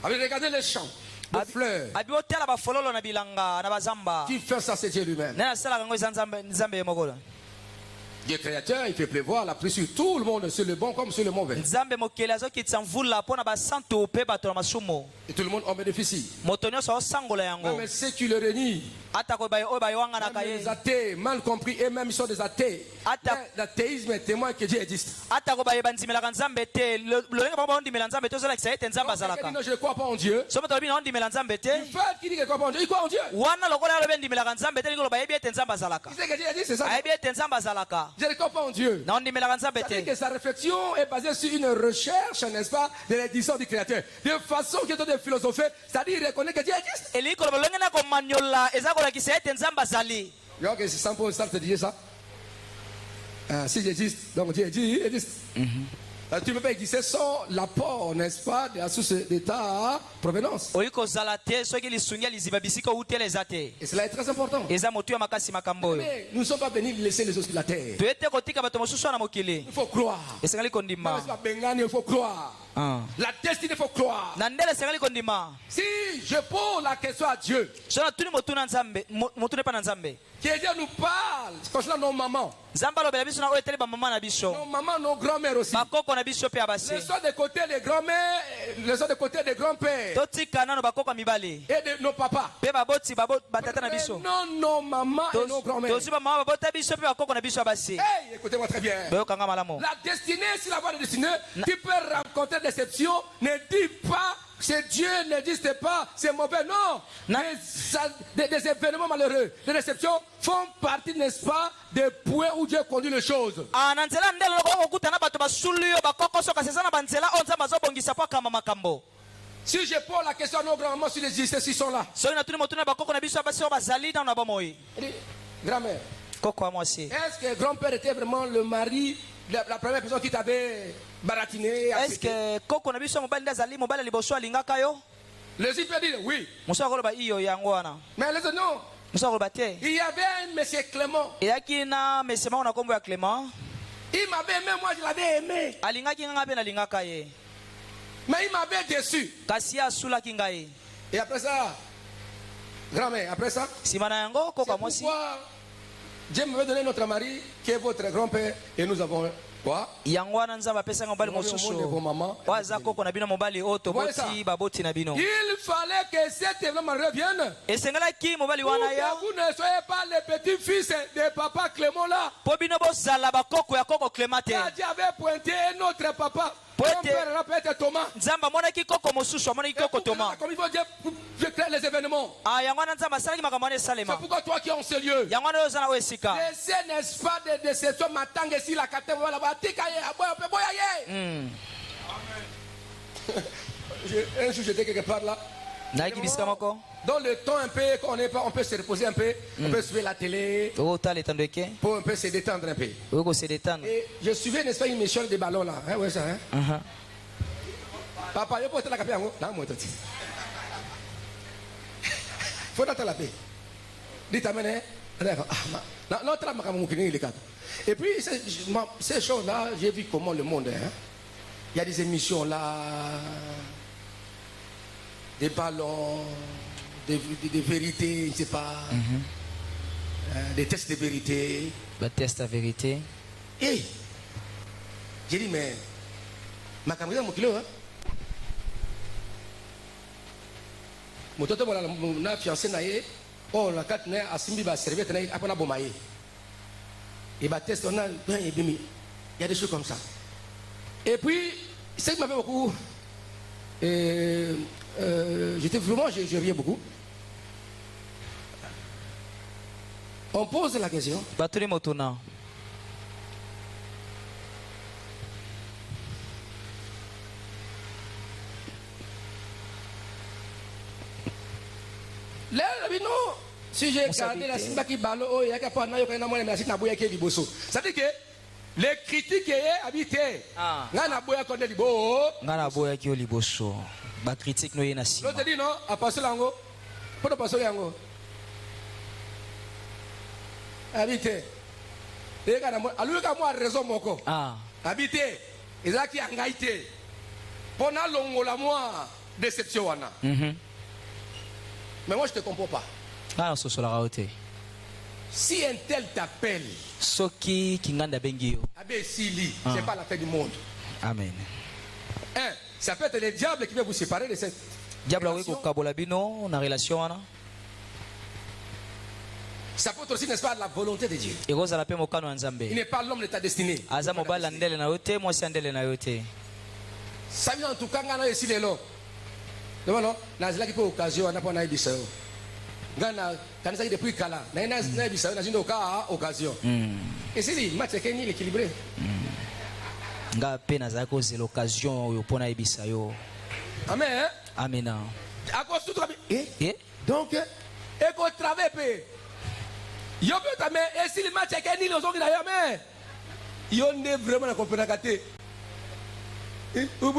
Speaker 3: Regardez les champs de fleurs.
Speaker 4: abi otala bafololo na bilanga na bazamba.
Speaker 3: Qui fait ça, c'est Dieu lui-même.
Speaker 4: nani asalaka yango eza nzambe ye moko.
Speaker 3: Dieu créateur, il fait pleuvoir la pluie sur tout le monde, sur le bon comme sur le mauvais.
Speaker 4: nzambe mokeli azokitisa mvula mpo na basantu mpe bato na masumu.
Speaker 3: Et tout le monde en bénéficie.
Speaker 4: moto nyonso aosangola yango.
Speaker 3: Même ceux qui le renient,
Speaker 4: ata oyo bayowanganaka
Speaker 3: même les
Speaker 4: ye.
Speaker 3: athées, mal compris, et même ils sont des athées. L'athéisme est témoin que Dieu existe.
Speaker 4: ata kobaye bandimelaka nzambe te lolenge bango baondimela nzambe te ozolakisa ete nzambe azalaka.
Speaker 3: Non, je ne crois pas en Dieu.
Speaker 4: so moto alobi na ondimela nzambe te
Speaker 3: Le fait qu'il dit qu'il ne croit pas en Dieu, il croit en Dieu.
Speaker 4: wana lokola alobi endimelaka nzambe te lingi loba yebi ete nzambe azalaka.
Speaker 3: Il sait que Dieu existe, c'est ça.
Speaker 4: ayebi ete nzambe azalaka.
Speaker 3: Je ne crois pas en Dieu.
Speaker 4: na ondimelaka nzambe
Speaker 3: C'est-à-dire
Speaker 4: te.
Speaker 3: que sa réflexion est basée sur une recherche, n'est-ce pas, de l'édition du Créateur. De façon qu'il est de philosopher, c'est-à-dire qu'il reconnaît que Dieu existe.
Speaker 4: elingi koloba lolenge na komanyola eza kolakisa ete nzambe azali.
Speaker 3: Donc, c'est sans pour ça te dire ça. Si j'existe, donc Dieu existe. Tu ne peux pas exister sans l'apport, n'est-ce pas, de la source d'état provenance.
Speaker 4: oyi kozala te soki lisungi ya liziba bisika outela eza te.
Speaker 3: Et cela est très important.
Speaker 4: eza motu ya makasi makambo oyo.
Speaker 3: Mais nous ne sommes pas venus laisser les autres sur la terre.
Speaker 4: toye te kotika bato mosusu wana mokili.
Speaker 3: Il faut croire.
Speaker 4: esengeli
Speaker 3: Non,
Speaker 4: kondima.
Speaker 3: c'est pas Bengani, il faut croire. La destinée, il faut croire.
Speaker 4: na ndele esengeli kondima.
Speaker 3: Si je pose la question à Dieu,
Speaker 4: so natuni motu na nzambe motuni epa na nzambe.
Speaker 3: que Dieu nous parle concernant nos mamans,
Speaker 4: nzambe alobela biso na oyo eteli bamama na biso.
Speaker 3: nos mamans, nos grand-mères aussi.
Speaker 4: bakoko na biso mpe ya basi.
Speaker 3: Les sont de côté des grand-mères, les sont de côté des grands-pères
Speaker 4: totika nano bakoko ya mibali
Speaker 3: et de nos papas.
Speaker 4: mpe baboti batata na
Speaker 3: Mais
Speaker 4: biso.
Speaker 3: non, nos mamans et nos grand-mères.
Speaker 4: tozwi bamama babota biso mpe bakoko na biso ya basi.
Speaker 3: Hey, écoutez-moi très bien.
Speaker 4: boyokanga malamu.
Speaker 3: La destinée, si la voie de destinée, tu peux rencontrer déception. Ne dis pas que Dieu n'existe pas, c'est mauvais. Non, des événements malheureux, des déceptions font partie, n'est-ce pas, des points où Dieu conduit les choses.
Speaker 4: na nzela ndelo loko okutana bato basulu yo bakoko soka seza na banzela oyo nzambe azobongisa po akamba makambo.
Speaker 3: Si je pose la question à nos grands-mamans s'ils existent, s'ils sont là.
Speaker 4: soki natuni motuna bakoko na biso ya basi oyo bazali nano na bomoi.
Speaker 3: Grand-mère,
Speaker 4: koko ya mwasi
Speaker 3: est-ce que grand-père était vraiment le mari, la première personne qui t'avait baratiné, accepté?
Speaker 4: eske koko na biso ya mobali nde azali mobali ya liboso alingaka yo.
Speaker 3: Les yeux peuvent dire oui,
Speaker 4: mosu akoloba iyo yango wana.
Speaker 3: mais les autres non.
Speaker 4: mosu akoloba te.
Speaker 3: Il y avait un monsieur Clément.
Speaker 4: eyaki na mesema ngo na nkombo ya clément.
Speaker 3: Il m'avait aimé, moi je l'avais aimé.
Speaker 4: alingaki nga mpe nalingaka ye.
Speaker 3: Mais il m'avait déçu.
Speaker 4: kasi ye asulaki ngai.
Speaker 3: Et après ça, grand-mère, après ça,
Speaker 4: nsima na yango
Speaker 3: c'est
Speaker 4: koko ya mwasi.
Speaker 3: pourquoi Dieu m'avait donné notre mari, qui est votre grand-père, et nous avons quoi?
Speaker 4: yango wana nzambe apesanga mobali mosusu oyo aza koko na bino mobali oyo toboti baboti na bino.
Speaker 3: Il fallait que cet événement revienne.
Speaker 4: esengelaki mobali
Speaker 3: Pour
Speaker 4: wana ya
Speaker 3: que vous ne soyez pas les petits-fils de papa Clément là.
Speaker 4: mpo bino bozala bakoko ya koko clément te.
Speaker 3: Car Dieu avait pointé notre papa.
Speaker 4: Pointé.
Speaker 3: Mon père rappelle Thomas.
Speaker 4: nzambe amonaki koko mosusu amonaki koko toma.
Speaker 3: Comme il faut dire, je crée les événements.
Speaker 4: yango wana nzambe asalaki makambo wana
Speaker 3: C'est
Speaker 4: esalema.
Speaker 3: pourquoi toi qui es en ce lieu,
Speaker 4: yango wana oyo oza na oyo esika.
Speaker 3: laissez, n'est-ce pas, des déceptions m'attendent ici la carte voilà batika ye aboya pe boya ye. Un jour j'étais quelque part là.
Speaker 4: nayaki bisika moko
Speaker 3: Dans le temps un peu qu'on n'est pas, on peut se reposer un peu, on peut suivre la télé
Speaker 4: oyo otala etando eke
Speaker 3: pour un peu se détendre un peu.
Speaker 4: oyo kosedetana.
Speaker 3: Et je suivais, n'est-ce pas, une mission de ballon là, hein, ouais ça, hein. Papa, je peux te la caper en haut. Non, moi, tu faut te la paix. Dis ta main, d'accord. Non, tu la main, et puis, ces choses-là, j'ai vu comment le monde, hein. Il y a des émissions là, des ballons, des vérités, je ne sais pas, des tests de vérité.
Speaker 4: bateste ya vérité.
Speaker 3: Et j'ai dit, mais ma caméra, mon kilo, hein. Mon toto, mon fiancé, oh, la carte, a simbi, va servir, après, on a bomaye. Et bah, test, on a, il y a des choses comme ça. Et puis, ce qui m'avait beaucoup, j'étais vraiment, je riais beaucoup. On pose la question.
Speaker 4: batuli motuna
Speaker 3: Si j'ai gardé la simba qui balo, oh, il y a qu'à pas na yoka na moi na sita boya ke liboso. Ça dit que les critiques est habité. Nga na boya ko de libo.
Speaker 4: Nga na boya ki liboso. Ba critique no yena si.
Speaker 3: L'autre dit non, à passer lango. Pour passer lango. Habité. Et quand moi, alors que moi raison moko. Habité. Ezaki angaité. Pona longo la moi déception wana. Mais moi je te comprends pas. Si un tel t'appelle,
Speaker 4: Soki kinganda bengi yo.
Speaker 3: C'est pas la fin du monde.
Speaker 4: Amen.
Speaker 3: Ça peut être le diable qui veut vous séparer de cette
Speaker 4: diable
Speaker 3: relation. Ça peut être aussi, n'est-ce pas, la volonté de Dieu. Il n'est pas l'homme de ta destinée. Ça veut en tout cas, on a ici les lots. Non, non, on a une occasion, on a pas une occasion. Quand depuis Kala, on a une occasion. Et c'est lui, match est équilibré.
Speaker 4: L'occasion pour ebisa yo.
Speaker 3: Amen.
Speaker 4: Amen.
Speaker 3: À cause de tout donc et qu'on travaille yo peut mais et si le match est ni les autres d'ailleurs mais yo ne vraiment la comprendre gâté. Non,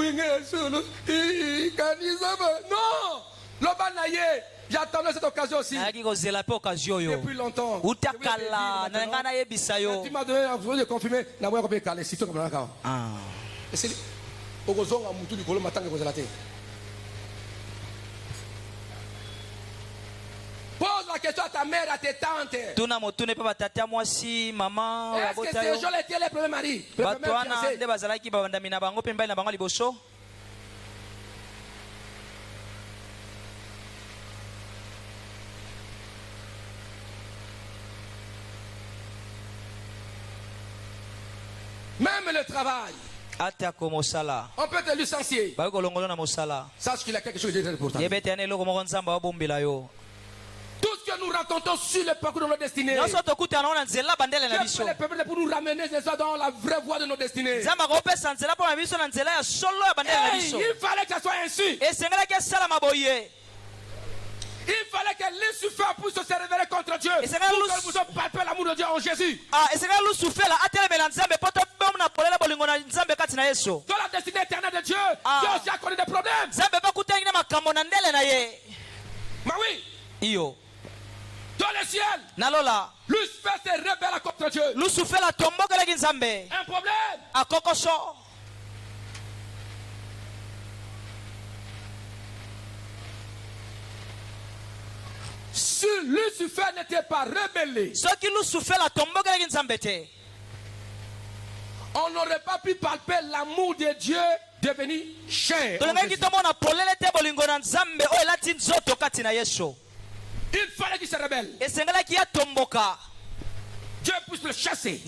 Speaker 3: l'obanaye, j'attendais cette occasion aussi. Depuis longtemps. Tu m'as donné la volonté de confirmer. Pose la question à ta mère, à tes tantes. Est-ce que ces gens étaient les premiers maris? Même le travail. On peut te licencier. Sache qu'il y a quelque chose de très important. Tout ce que nous racontons sur le parcours de nos destinées, les peuples pour nous ramener dans la vraie voie de nos destinées. Il fallait que ça soit ainsi. Il fallait que Lucifer puisse se révéler contre Dieu. Pour que nous puissions palper l'amour de Dieu en Jésus. Dans la destinée éternelle de Dieu, Dieu aussi a connu des problèmes. Mais oui. Dans le ciel, Lucifer se rebelle contre Dieu. Un problème. Si Lucifer n'était pas rebellé, on n'aurait pas pu palper l'amour de Dieu devenu chair. Il fallait qu'il se rebelle. Dieu puisse le chasser.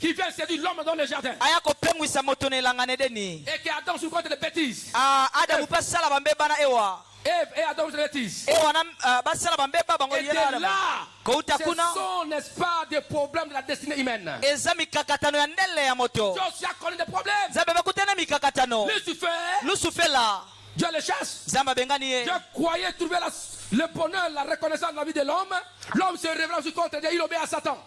Speaker 3: Qui vient séduire l'homme dans le jardin. Et que Adam se compte de bêtises. Ève et Adam se bêtises. Et de là, ce sont, n'est-ce pas, des problèmes de la destinée humaine. Dieu aussi a connu des problèmes. Lucifer, Dieu le chasse. Dieu croyait trouver le bonheur, la reconnaissance de la vie de l'homme. L'homme se révèle aussi contre Dieu, il obéit à Satan.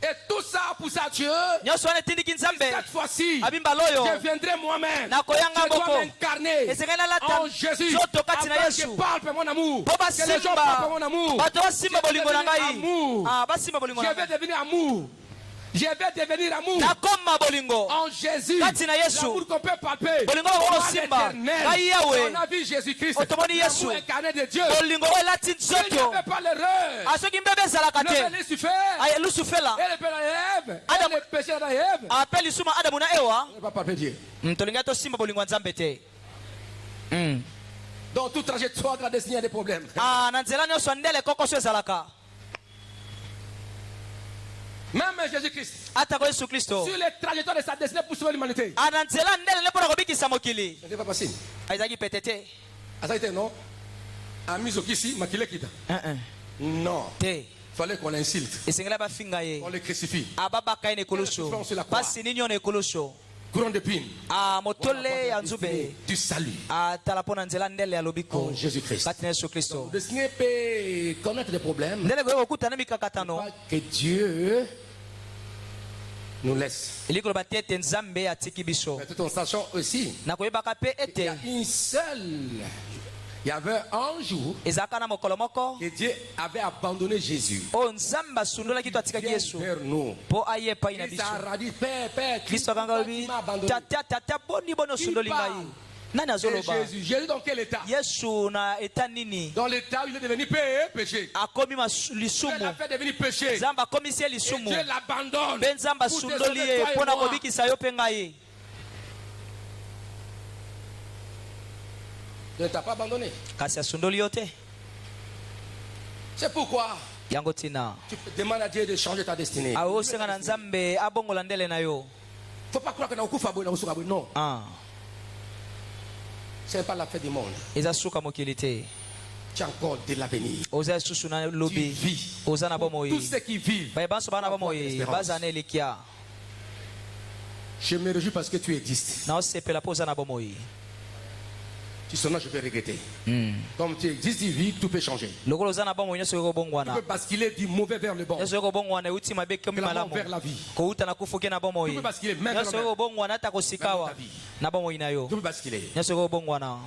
Speaker 3: Et tout ça a poussé à Dieu. Cette fois-ci, je viendrai moi-même. Je dois m'incarner en Jésus. Afin que parle mon amour. Que les gens parlent mon amour. Je vais devenir amour. Je vais devenir amour en Jésus. L'amour qu'on peut palper. On a vu Jésus-Christ. L'amour incarné de Dieu. Il n'y avait pas l'erreur. Le Lucifer et le péché d'Ève. On ne va pas palper Dieu. Dans toute trajectoire de la destinée, il y a des problèmes. Même Jésus-Christ, sur les trajectoires de sa destinée pour sauver l'humanité, ce n'était pas facile. Non. Non. Il fallait qu'on l'insulte. On le crucifie. couronne d'épines.
Speaker 4: motole ya nzube
Speaker 3: Du salut.
Speaker 4: atala mpo na nzela ndele ya lobiko
Speaker 3: En Jésus-Christ.
Speaker 4: kati na yesu kristo
Speaker 3: Le Seigneur peut connaître des problèmes.
Speaker 4: ndele koyeba okutana mikakatano
Speaker 3: Pas que Dieu nous laisse.
Speaker 4: elingi koloba te ete nzambe atiki biso
Speaker 3: Mais tout en sachant aussi,
Speaker 4: na koyebaka mpe
Speaker 3: il y
Speaker 4: ete
Speaker 3: a une seule. Il y avait un jour
Speaker 4: ezalaka na mokolo moko
Speaker 3: que Dieu avait abandonné Jésus.
Speaker 4: oyo nzambe asundolaki to atikaki
Speaker 3: Viens
Speaker 4: yesu
Speaker 3: vers nous.
Speaker 4: mpo aye epai na
Speaker 3: Il
Speaker 4: biso
Speaker 3: t'a dit, Père, Père,
Speaker 4: kristo akanga
Speaker 3: tu
Speaker 4: lobi
Speaker 3: m'as abandonné.
Speaker 4: tata boni boni osundoli ngai nani
Speaker 3: Et
Speaker 4: azoloba
Speaker 3: Jésus, Jésus dans quel état?
Speaker 4: yesu na eta nini
Speaker 3: Dans l'état où il est devenu péché.
Speaker 4: akomi
Speaker 3: Dieu
Speaker 4: lisumu
Speaker 3: l'a fait devenir péché.
Speaker 4: nzambe akomisi ye
Speaker 3: Et
Speaker 4: lisumu
Speaker 3: Dieu l'abandonne.
Speaker 4: mpe nzambe
Speaker 3: Pour te
Speaker 4: asundoli
Speaker 3: sauver,
Speaker 4: ye
Speaker 3: toi et
Speaker 4: mpo na
Speaker 3: moi.
Speaker 4: kobikisa yo mpe ngai
Speaker 3: Il ne t'a pas abandonné.
Speaker 4: kasi asundoli yo te
Speaker 3: C'est pourquoi
Speaker 4: yango ntina
Speaker 3: tu demandes à Dieu de changer ta destinée.
Speaker 4: awe osenga na nzambe abongola ndele na yo
Speaker 3: Il ne faut pas croire que non.
Speaker 4: Ah,
Speaker 3: Ce n'est pas la fin du monde.
Speaker 4: eza suka mokili te
Speaker 3: Tu as encore de l'avenir.
Speaker 4: oza lisusu na
Speaker 3: Tu
Speaker 4: lobi
Speaker 3: vis.
Speaker 4: oza na
Speaker 3: Pour
Speaker 4: bomoi
Speaker 3: tous ceux qui vivent.
Speaker 4: baye banso bana bomoi
Speaker 3: Espérance.
Speaker 4: baza na elikia
Speaker 3: Je me réjouis parce que tu existes.
Speaker 4: na osepela mpo oza na bomoi
Speaker 3: Tu sonnes, je vais regretter. Comme tu existes, tu vis, tout peut changer.
Speaker 4: lokola oza na bomoi nyonso oyo
Speaker 3: Tu
Speaker 4: kobongwana
Speaker 3: peux basculer du mauvais vers le bon.
Speaker 4: nyonso oyo kobongwana euti mabe komi
Speaker 3: De la mort
Speaker 4: malamu
Speaker 3: vers la vie.
Speaker 4: kouta na kufuki na bomoi
Speaker 3: Tu peux basculer même
Speaker 4: nyonso oyo kobongwana ata kosikawa
Speaker 3: Même dans ta vie.
Speaker 4: na bomoi na yo
Speaker 3: Tu peux basculer.
Speaker 4: nyonso oyo kobongwana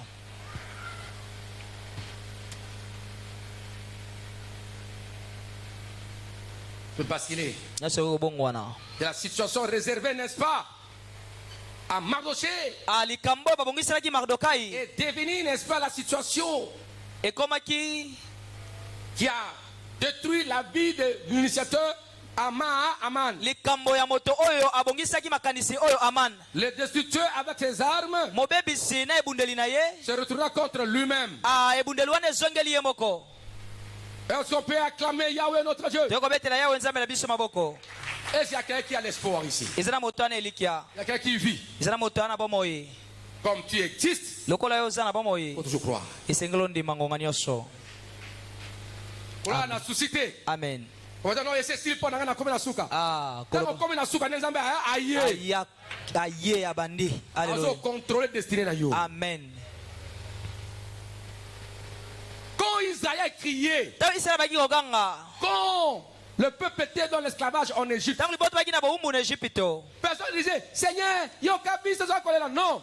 Speaker 3: Tu peux basculer.
Speaker 4: nyonso oyo kobongwana
Speaker 3: De la situation réservée, n'est-ce pas, à Mardoché
Speaker 4: likambo oyo babongiselaki mardokai
Speaker 3: est devenue, n'est-ce pas, la situation
Speaker 4: ekomaki
Speaker 3: qui a détruit la vie de l'initiateur Aman.
Speaker 4: likambo ya moto oyo abongisaki makanisi oyo aman
Speaker 3: Le destructeur avec ses armes
Speaker 4: mobebisi na ebundeli na ye
Speaker 3: se retourna contre lui-même.
Speaker 4: ebundeli wana ezongeli ye moko
Speaker 3: Est-ce qu'on peut acclamer Yahweh notre Dieu?
Speaker 4: tokobetela yawe nzambe na biso maboko
Speaker 3: Est-ce qu'il y a quelqu'un qui a l'espoir ici?
Speaker 4: eza na moto wana elikia
Speaker 3: Il y a quelqu'un qui vit.
Speaker 4: eza na moto wana bomoi
Speaker 3: Comme tu existes,
Speaker 4: lokola yo oza na
Speaker 3: il
Speaker 4: bomoi
Speaker 3: faut toujours croire.
Speaker 4: esengeli ondima ngonga nyonso
Speaker 3: Voilà la suscité.
Speaker 4: amen
Speaker 3: On va dire non, c'est style pour n'a comme la souka. Quand comme la souka, n'ensemble aïe.
Speaker 4: aye abandi
Speaker 3: Alors
Speaker 4: Alléluia.
Speaker 3: contrôler destinée na yo.
Speaker 4: amen
Speaker 3: Quand Isaïe criait,
Speaker 4: ntango israel baki koganga
Speaker 3: quand le peuple était dans l'esclavage en Égypte,
Speaker 4: ntango liboto baki na bowumbu na egypto
Speaker 3: personne ne disait Seigneur, yokabi ce soir là. Non.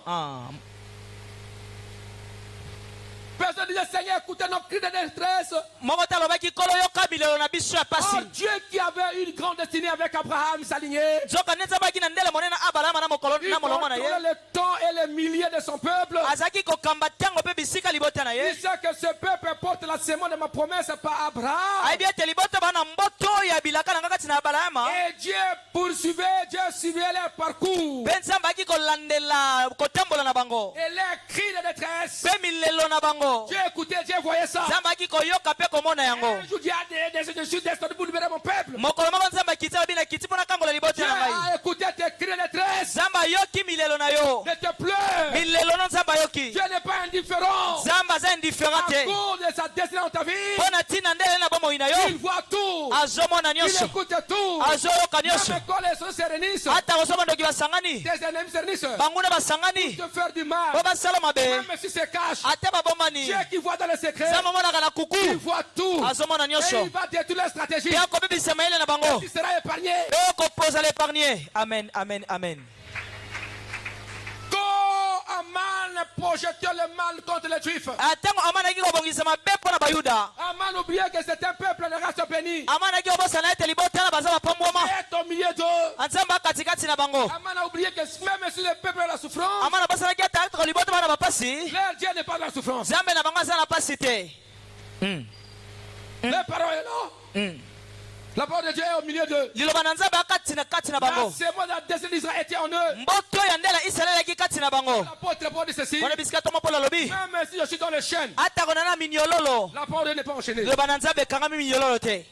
Speaker 3: Personne ne disait Seigneur, écoutez nos cris de détresse.
Speaker 4: moko te alobaki kolo yoka bilelo na biso ya
Speaker 3: Oh,
Speaker 4: pasi
Speaker 3: Dieu qui avait une grande destinée avec Abraham s'alignait.
Speaker 4: nzoka nde nzambe aki na ndele monene abalama na mokolo
Speaker 3: Il
Speaker 4: na molongo na
Speaker 3: contrôlait
Speaker 4: ye
Speaker 3: le temps et les milliers de son peuple.
Speaker 4: azalaki kokamba ntango mpe bisika libota na ye
Speaker 3: Il sait que ce peuple porte la semence de ma promesse par Abraham.
Speaker 4: ayebi ete libota bana mboto ya bilaka na nga kati na abalama
Speaker 3: Et Dieu poursuivait, Dieu suivait leur parcours.
Speaker 4: mpe nzambe aki kolandela kotambola na bango
Speaker 3: Et les cris de détresse.
Speaker 4: mpe milelo na bango
Speaker 3: Dieu écoutait, Dieu voyait ça.
Speaker 4: nzambe aki koyoka mpe komona yango
Speaker 3: Un jour, Dieu a des je suis descendu pour libérer mon peuple.
Speaker 4: mokolo moko nzambe akiti babi na kiti mpo na kangola
Speaker 3: Dieu
Speaker 4: libota na ngai
Speaker 3: a écouté tes cris de détresse.
Speaker 4: nzambe ayoki milelo na yo
Speaker 3: Ne te pleure.
Speaker 4: milelo na nzambe ayoki
Speaker 3: Dieu n'est pas indifférent.
Speaker 4: nzambe aza indifférent
Speaker 3: À
Speaker 4: te
Speaker 3: cause de sa destinée dans ta vie,
Speaker 4: mpo na ntina ndele na bomoi na yo
Speaker 3: il voit tout.
Speaker 4: azomona
Speaker 3: Il
Speaker 4: nyonso
Speaker 3: écoute tout.
Speaker 4: azoyoka nyonso
Speaker 3: Même quand les gens se réunissent,
Speaker 4: ata koso bandoki basangani
Speaker 3: tes ennemis se réunissent
Speaker 4: banguna basangani
Speaker 3: te faire du mal.
Speaker 4: po basala mabe
Speaker 3: Même si c'est cache,
Speaker 4: ata babombani
Speaker 3: Dieu qui voit dans le secret,
Speaker 4: nzambe amonaka na
Speaker 3: il
Speaker 4: kuku
Speaker 3: voit tout.
Speaker 4: azomona
Speaker 3: Et
Speaker 4: nyonso
Speaker 3: il va détruire la stratégie.
Speaker 4: mpe akobebisa mayele na bango
Speaker 3: Tu seras épargné.
Speaker 4: okopoza l'épargner amen amen amen
Speaker 3: Quand Aman projetait le mal contre les Juifs,
Speaker 4: ntango amanaki kobongisa mabe mpo na bayuda
Speaker 3: Aman oubliait que c'était un peuple de race bénie.
Speaker 4: amanaki kobosana ete libotana baza bapambwama
Speaker 3: Et au milieu d'eux,
Speaker 4: nzambe akatikati na bango
Speaker 3: Aman a oublié que même si le peuple a la souffrance,
Speaker 4: amana basalaki ata ataka libota bana bapasi
Speaker 3: leur Dieu n'est pas dans la souffrance.
Speaker 4: nzambe na bango aza na pasi te
Speaker 3: Les paroles est là. La parole de Dieu est au milieu d'eux.
Speaker 4: liloba na nzambe akati na kati na
Speaker 3: La
Speaker 4: bango
Speaker 3: sémence de la destinée d'Israël était en eux.
Speaker 4: mboto ya ndela israele yaki kati na bango
Speaker 3: L'apôtre Paul dit ceci.
Speaker 4: wana bisika to mopolo alobi
Speaker 3: Même si je suis dans les chaînes,
Speaker 4: ata kona na minyololo
Speaker 3: la parole de Dieu n'est pas enchaînée.
Speaker 4: liloba na nzambe ekangami minyololo te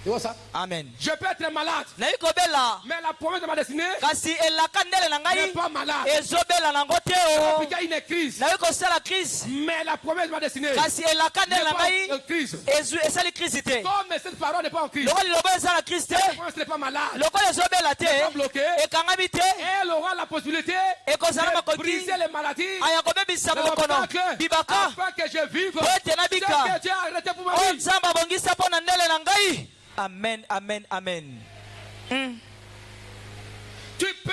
Speaker 2: Tu vois ça?
Speaker 4: Amen.
Speaker 3: Je peux être malade,
Speaker 4: nayi kobela
Speaker 3: mais la promesse de ma destinée
Speaker 4: kasi elaka ndele na
Speaker 3: n'est
Speaker 4: ngai
Speaker 3: pas malade.
Speaker 4: ezobela nango te o.
Speaker 3: Il y a une crise,
Speaker 4: nayi kosala crise
Speaker 3: mais la promesse de ma destinée
Speaker 4: kasi elaka ndele na
Speaker 3: n'est pas en
Speaker 4: ngai
Speaker 3: crise.
Speaker 4: esali crise te.
Speaker 3: Comme cette parole n'est pas en crise,
Speaker 4: lokola liloba ezala crise te,
Speaker 3: la promesse n'est pas malade,
Speaker 4: lokola ezobela
Speaker 3: n'est pas
Speaker 4: te,
Speaker 3: bloquée,
Speaker 4: ekangami te,
Speaker 3: elle aura la possibilité
Speaker 4: ekozala
Speaker 3: de
Speaker 4: makoki
Speaker 3: briser les maladies,
Speaker 4: aya kobebisa
Speaker 3: de
Speaker 4: bokono
Speaker 3: l'obstacle,
Speaker 4: bibaka
Speaker 3: afin que je vive
Speaker 4: po ete
Speaker 3: ce
Speaker 4: nabika
Speaker 3: que Dieu a arrêté pour ma
Speaker 4: oyo
Speaker 3: vie.
Speaker 4: nzambe abongisa mpo na ndele na ngai. Amen, amen, amen.
Speaker 3: Tu peux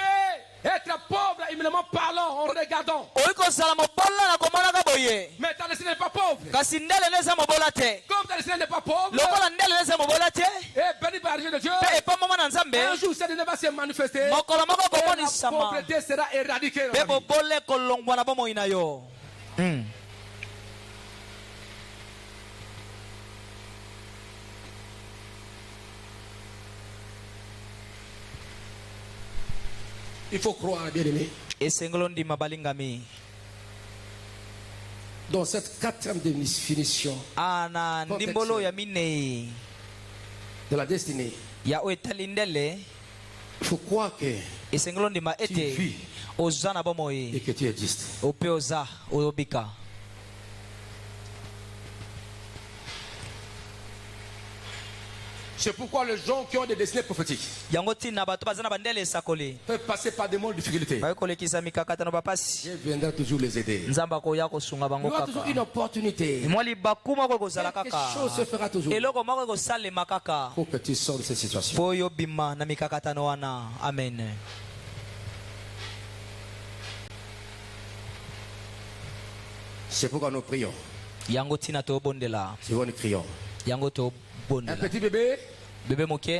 Speaker 3: être pauvre, humainement parlant, en regardant.
Speaker 4: oyi kozala mobola na komonaka boye
Speaker 3: Mais ta destinée n'est pas pauvre.
Speaker 4: kasi ndele neza mobola te.
Speaker 3: Comme ta destinée n'est pas pauvre,
Speaker 4: lokola ndele neza mobola te
Speaker 3: et béni par l'argent de Dieu,
Speaker 4: mpe epamoma na nzambe
Speaker 3: un jour cette destinée va se manifester.
Speaker 4: mokolo moko
Speaker 3: Et la
Speaker 4: komonisama
Speaker 3: pauvreté sera éradiquée.
Speaker 4: mpe bobole kolongwa na bomoi na yo.
Speaker 3: Il faut croire, bien aimé.
Speaker 4: esengelo ndima balingami
Speaker 3: Dans cette quatrième définition
Speaker 4: ana ndimbolo ya minei
Speaker 3: de la destinée,
Speaker 4: ya oyo etali ndele,
Speaker 3: il faut croire que
Speaker 4: esengelo ndima
Speaker 3: tu
Speaker 4: ete
Speaker 3: vis
Speaker 4: oza na
Speaker 3: et
Speaker 4: bomoi
Speaker 3: que tu existes.
Speaker 4: ope oza oyobika.
Speaker 3: C'est pourquoi les gens qui ont des destinées prophétiques
Speaker 4: yango ntina bato baza na bandele esakoli
Speaker 3: peuvent passer par des molles difficultés.
Speaker 4: bayi kolekisa mikakatano bapasi,
Speaker 3: Dieu viendra toujours les aider.
Speaker 4: nzambe akoya kosunga
Speaker 3: Il y
Speaker 4: bango
Speaker 3: aura toujours une
Speaker 4: kaka.
Speaker 3: opportunité.
Speaker 4: mwa libaku moko ekozala
Speaker 3: Quelque
Speaker 4: kaka,
Speaker 3: chose se fera toujours
Speaker 4: eloko moko ekosalema kaka
Speaker 3: pour que tu sors de cette situation.
Speaker 4: mpo oyo bima na mikakatano wana. Amen.
Speaker 3: C'est pourquoi nous prions.
Speaker 4: yango ntina tobondela,
Speaker 3: C'est pourquoi nous crions.
Speaker 4: yango
Speaker 3: Un
Speaker 4: tobondela.
Speaker 3: petit bébé,
Speaker 4: bebe moke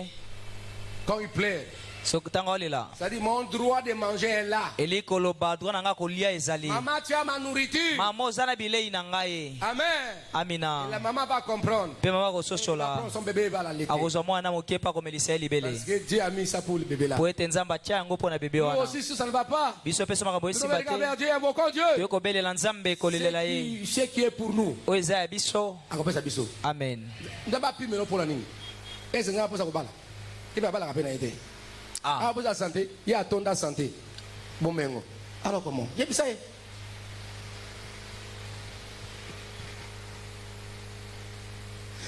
Speaker 3: quand il pleure,
Speaker 4: soki ntango olela
Speaker 3: ça dit mon droit de manger est là.
Speaker 4: eli koloba droit na ngai kolia ezali,
Speaker 3: Maman, tu as ma nourriture.
Speaker 4: mama oza na bilei na ngai.
Speaker 3: Amen. Et la
Speaker 4: Amina.
Speaker 3: maman va comprendre.
Speaker 4: mpe mama
Speaker 3: Elle va
Speaker 4: kososola
Speaker 3: prendre son bébé, il va l'allaiter.
Speaker 4: akozwa mwana moke mpe akomelisa ye libele,
Speaker 3: Parce que Dieu a mis ça pour le bébé là.
Speaker 4: po ete nzambe atia yango mpo na bebe
Speaker 3: Nous
Speaker 4: wana.
Speaker 3: aussi, si ça ne va pas,
Speaker 4: biso mpe so makambo
Speaker 3: nous devons
Speaker 4: esimba
Speaker 3: regarder vers
Speaker 4: te
Speaker 3: Dieu, invoquons Dieu.
Speaker 4: toyokobelela nzambe kolelela ye
Speaker 3: Ce qui est pour nous.
Speaker 4: oyo eza ya biso.
Speaker 3: Akopesa biso.
Speaker 4: Amen.
Speaker 3: Ndaba pi melo pour la nini. Est-ce que ngapa kobala? Iba bala kapena ete. Ah, vous la santé, il y a ton da santé. Bon mengo. Alors comment? Il y a ça.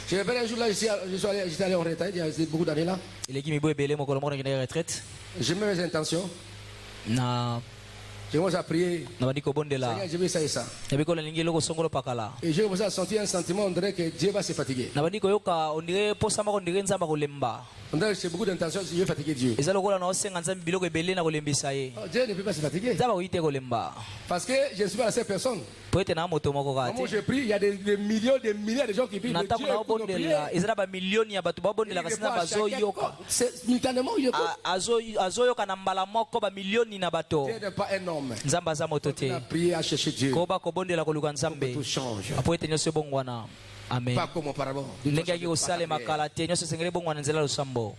Speaker 3: Je me rappelle un jour là, j'étais allé en retraite, il y a beaucoup d'années là.
Speaker 4: eleki mibo ebele mokolo moko nakendaki retraite
Speaker 3: J'ai mis mes intentions.
Speaker 4: na
Speaker 3: J'ai commencé à prier.
Speaker 4: nabandi kobondela
Speaker 3: Seigneur, je veux ça et ça.
Speaker 4: yabi konalingi eloko songolo pakala,
Speaker 3: Et j'ai commencé à sentir un sentiment, on dirait que Dieu va se fatiguer.
Speaker 4: nabandi koyoka ondire posa moko ondire nzambe akolemba,
Speaker 3: On dirait que c'est beaucoup d'intentions, je vais fatiguer Dieu.
Speaker 4: eza lokola na osenga nzambe biloko ebele na kolembisa ye,
Speaker 3: Oh, Dieu ne peut pas se fatiguer.
Speaker 4: nzambe akoyi te kolemba
Speaker 3: Parce que je ne suis pas la seule personne.
Speaker 4: po ete na moto moko kaka
Speaker 3: Au moment où
Speaker 4: te.
Speaker 3: je prie, il y a des millions, des milliards de gens qui prient.
Speaker 4: na
Speaker 3: Mais Dieu
Speaker 4: ntango na
Speaker 3: écoute nos prières.
Speaker 4: obondela eza na bamilioni ya bato babondela kasi na bazoyoka,
Speaker 3: Simultanément, il écoute.
Speaker 4: azoyoka na mbala moko bamilioni na bato.
Speaker 3: Dieu n'est pas un homme.
Speaker 4: nzambe aza moto
Speaker 3: On
Speaker 4: te,
Speaker 3: a prié à chercher Dieu.
Speaker 4: koba kobondela koluka nzambe
Speaker 3: Tout change.
Speaker 4: apo ete nyonso ebongwana. Amen.
Speaker 3: Pas comme auparavant.
Speaker 4: ndenge yaki kosalema kala te nyonso esengeli ebongwana nzela losambo.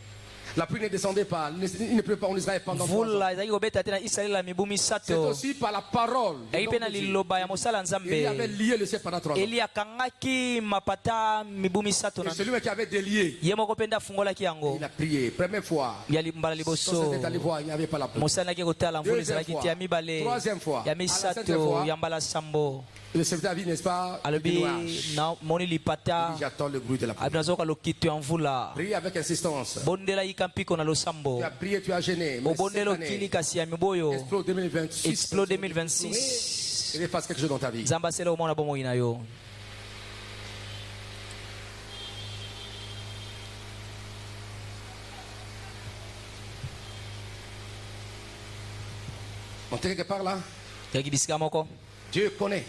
Speaker 3: La pluie ne descendait pas. Il ne pleut pas en Israël pendant 3 ans.
Speaker 4: mvula ezalaki kobeta te na israele na mibu
Speaker 3: C'est
Speaker 4: misato,
Speaker 3: aussi par la parole.
Speaker 4: eyaki mpe na liloba ya mosala
Speaker 3: Il avait
Speaker 4: nzambe.
Speaker 3: lié le ciel pendant 3 ans.
Speaker 4: eli akangaki mapata mibu misato
Speaker 3: Et
Speaker 4: na
Speaker 3: celui qui avait délié,
Speaker 4: ye moko mpe nde afungolaki yango.
Speaker 3: il a prié. Première fois.
Speaker 4: ya mbala
Speaker 3: Quand
Speaker 4: liboso
Speaker 3: c'était allé voir, il n'y avait pas la pluie.
Speaker 4: mosala naki kotala mvula
Speaker 3: Deuxième
Speaker 4: ezalaki
Speaker 3: fois.
Speaker 4: te, ya mibale,
Speaker 3: Troisième fois.
Speaker 4: ya
Speaker 3: À la septième
Speaker 4: misato,
Speaker 3: fois.
Speaker 4: ya mbala sambo.
Speaker 3: Le serviteur a vu, n'est-ce pas, le
Speaker 4: alobi
Speaker 3: nuage.
Speaker 4: na moni lipata,
Speaker 3: J'attends le bruit de la pluie.
Speaker 4: abi nazoyoka lokito ya mvula.
Speaker 3: Prie avec insistance.
Speaker 4: bondela yika mpiko na losambo,
Speaker 3: Tu as prié, tu as gêné. Mais cette
Speaker 4: obondela
Speaker 3: année,
Speaker 4: okili kasi ya miboyo.
Speaker 3: Explode 2026.
Speaker 4: Explode 2026.
Speaker 3: Il fasse quelque chose dans ta vie.
Speaker 4: nzambe asala omona bomoi na yo.
Speaker 3: On est quelque part là.
Speaker 4: yaki bisika moko
Speaker 3: Dieu connaît.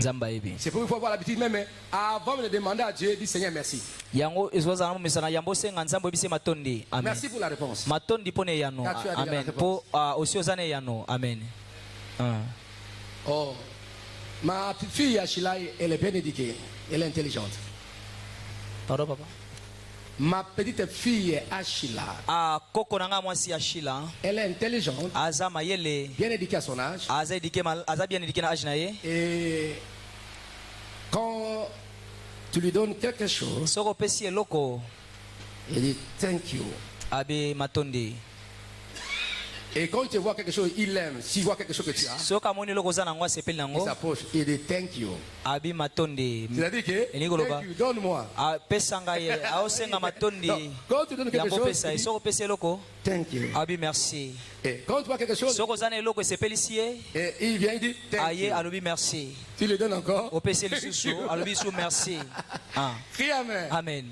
Speaker 4: nzambe ayebi
Speaker 3: C'est pour il faut avoir l'habitude même. Avant de demander à Dieu, dis Seigneur, merci.
Speaker 4: yango ezokozala na momesana yambo osenga nzambe oyebisi matondi. Amen.
Speaker 3: Merci pour la réponse.
Speaker 4: matondi mpo na eyano.
Speaker 3: Car tu as déjà la
Speaker 4: Amen.
Speaker 3: réponse.
Speaker 4: mpo osi oza na eyano. Amen.
Speaker 3: Oh, ma petite fille Achila, elle est bien éduquée. Elle est intelligente.
Speaker 4: Pardon, papa.
Speaker 3: Ma petite fille Achila,
Speaker 4: koko na nga mwasi ya shila
Speaker 3: elle est intelligente,
Speaker 4: aza mayele,
Speaker 3: bien éduquée à son âge.
Speaker 4: aza bien éduqué na age na ye.
Speaker 3: Et quand tu lui donnes quelque chose,
Speaker 4: soko opesi eloko
Speaker 2: Il dit thank you.
Speaker 4: Abi matondi.
Speaker 2: Et quand il te voit quelque chose, il aime. S'il voit quelque chose que tu as,
Speaker 4: Soka moni lokoza nangwa sepeli
Speaker 2: il
Speaker 4: nango.
Speaker 2: s'approche. Il dit thank you.
Speaker 4: Abi matondi.
Speaker 2: C'est-à-dire que thank you, donne-moi.
Speaker 4: A pesanga ye. A osenga matondi.
Speaker 2: Non, quand tu donnes quelque
Speaker 4: Yango
Speaker 2: chose,
Speaker 4: pesa.
Speaker 2: il dit,
Speaker 4: Soko pesa loko.
Speaker 2: thank you.
Speaker 4: Abi merci.
Speaker 2: Et quand tu vois quelque chose,
Speaker 4: Soko zane loko sepeli siye.
Speaker 2: et il vient, il dit thank
Speaker 4: Aye
Speaker 2: you.
Speaker 4: alobi merci.
Speaker 2: Tu le donnes encore.
Speaker 4: O pesa lisusu alobi su merci. Ah.
Speaker 2: Crie amen.
Speaker 4: Amen.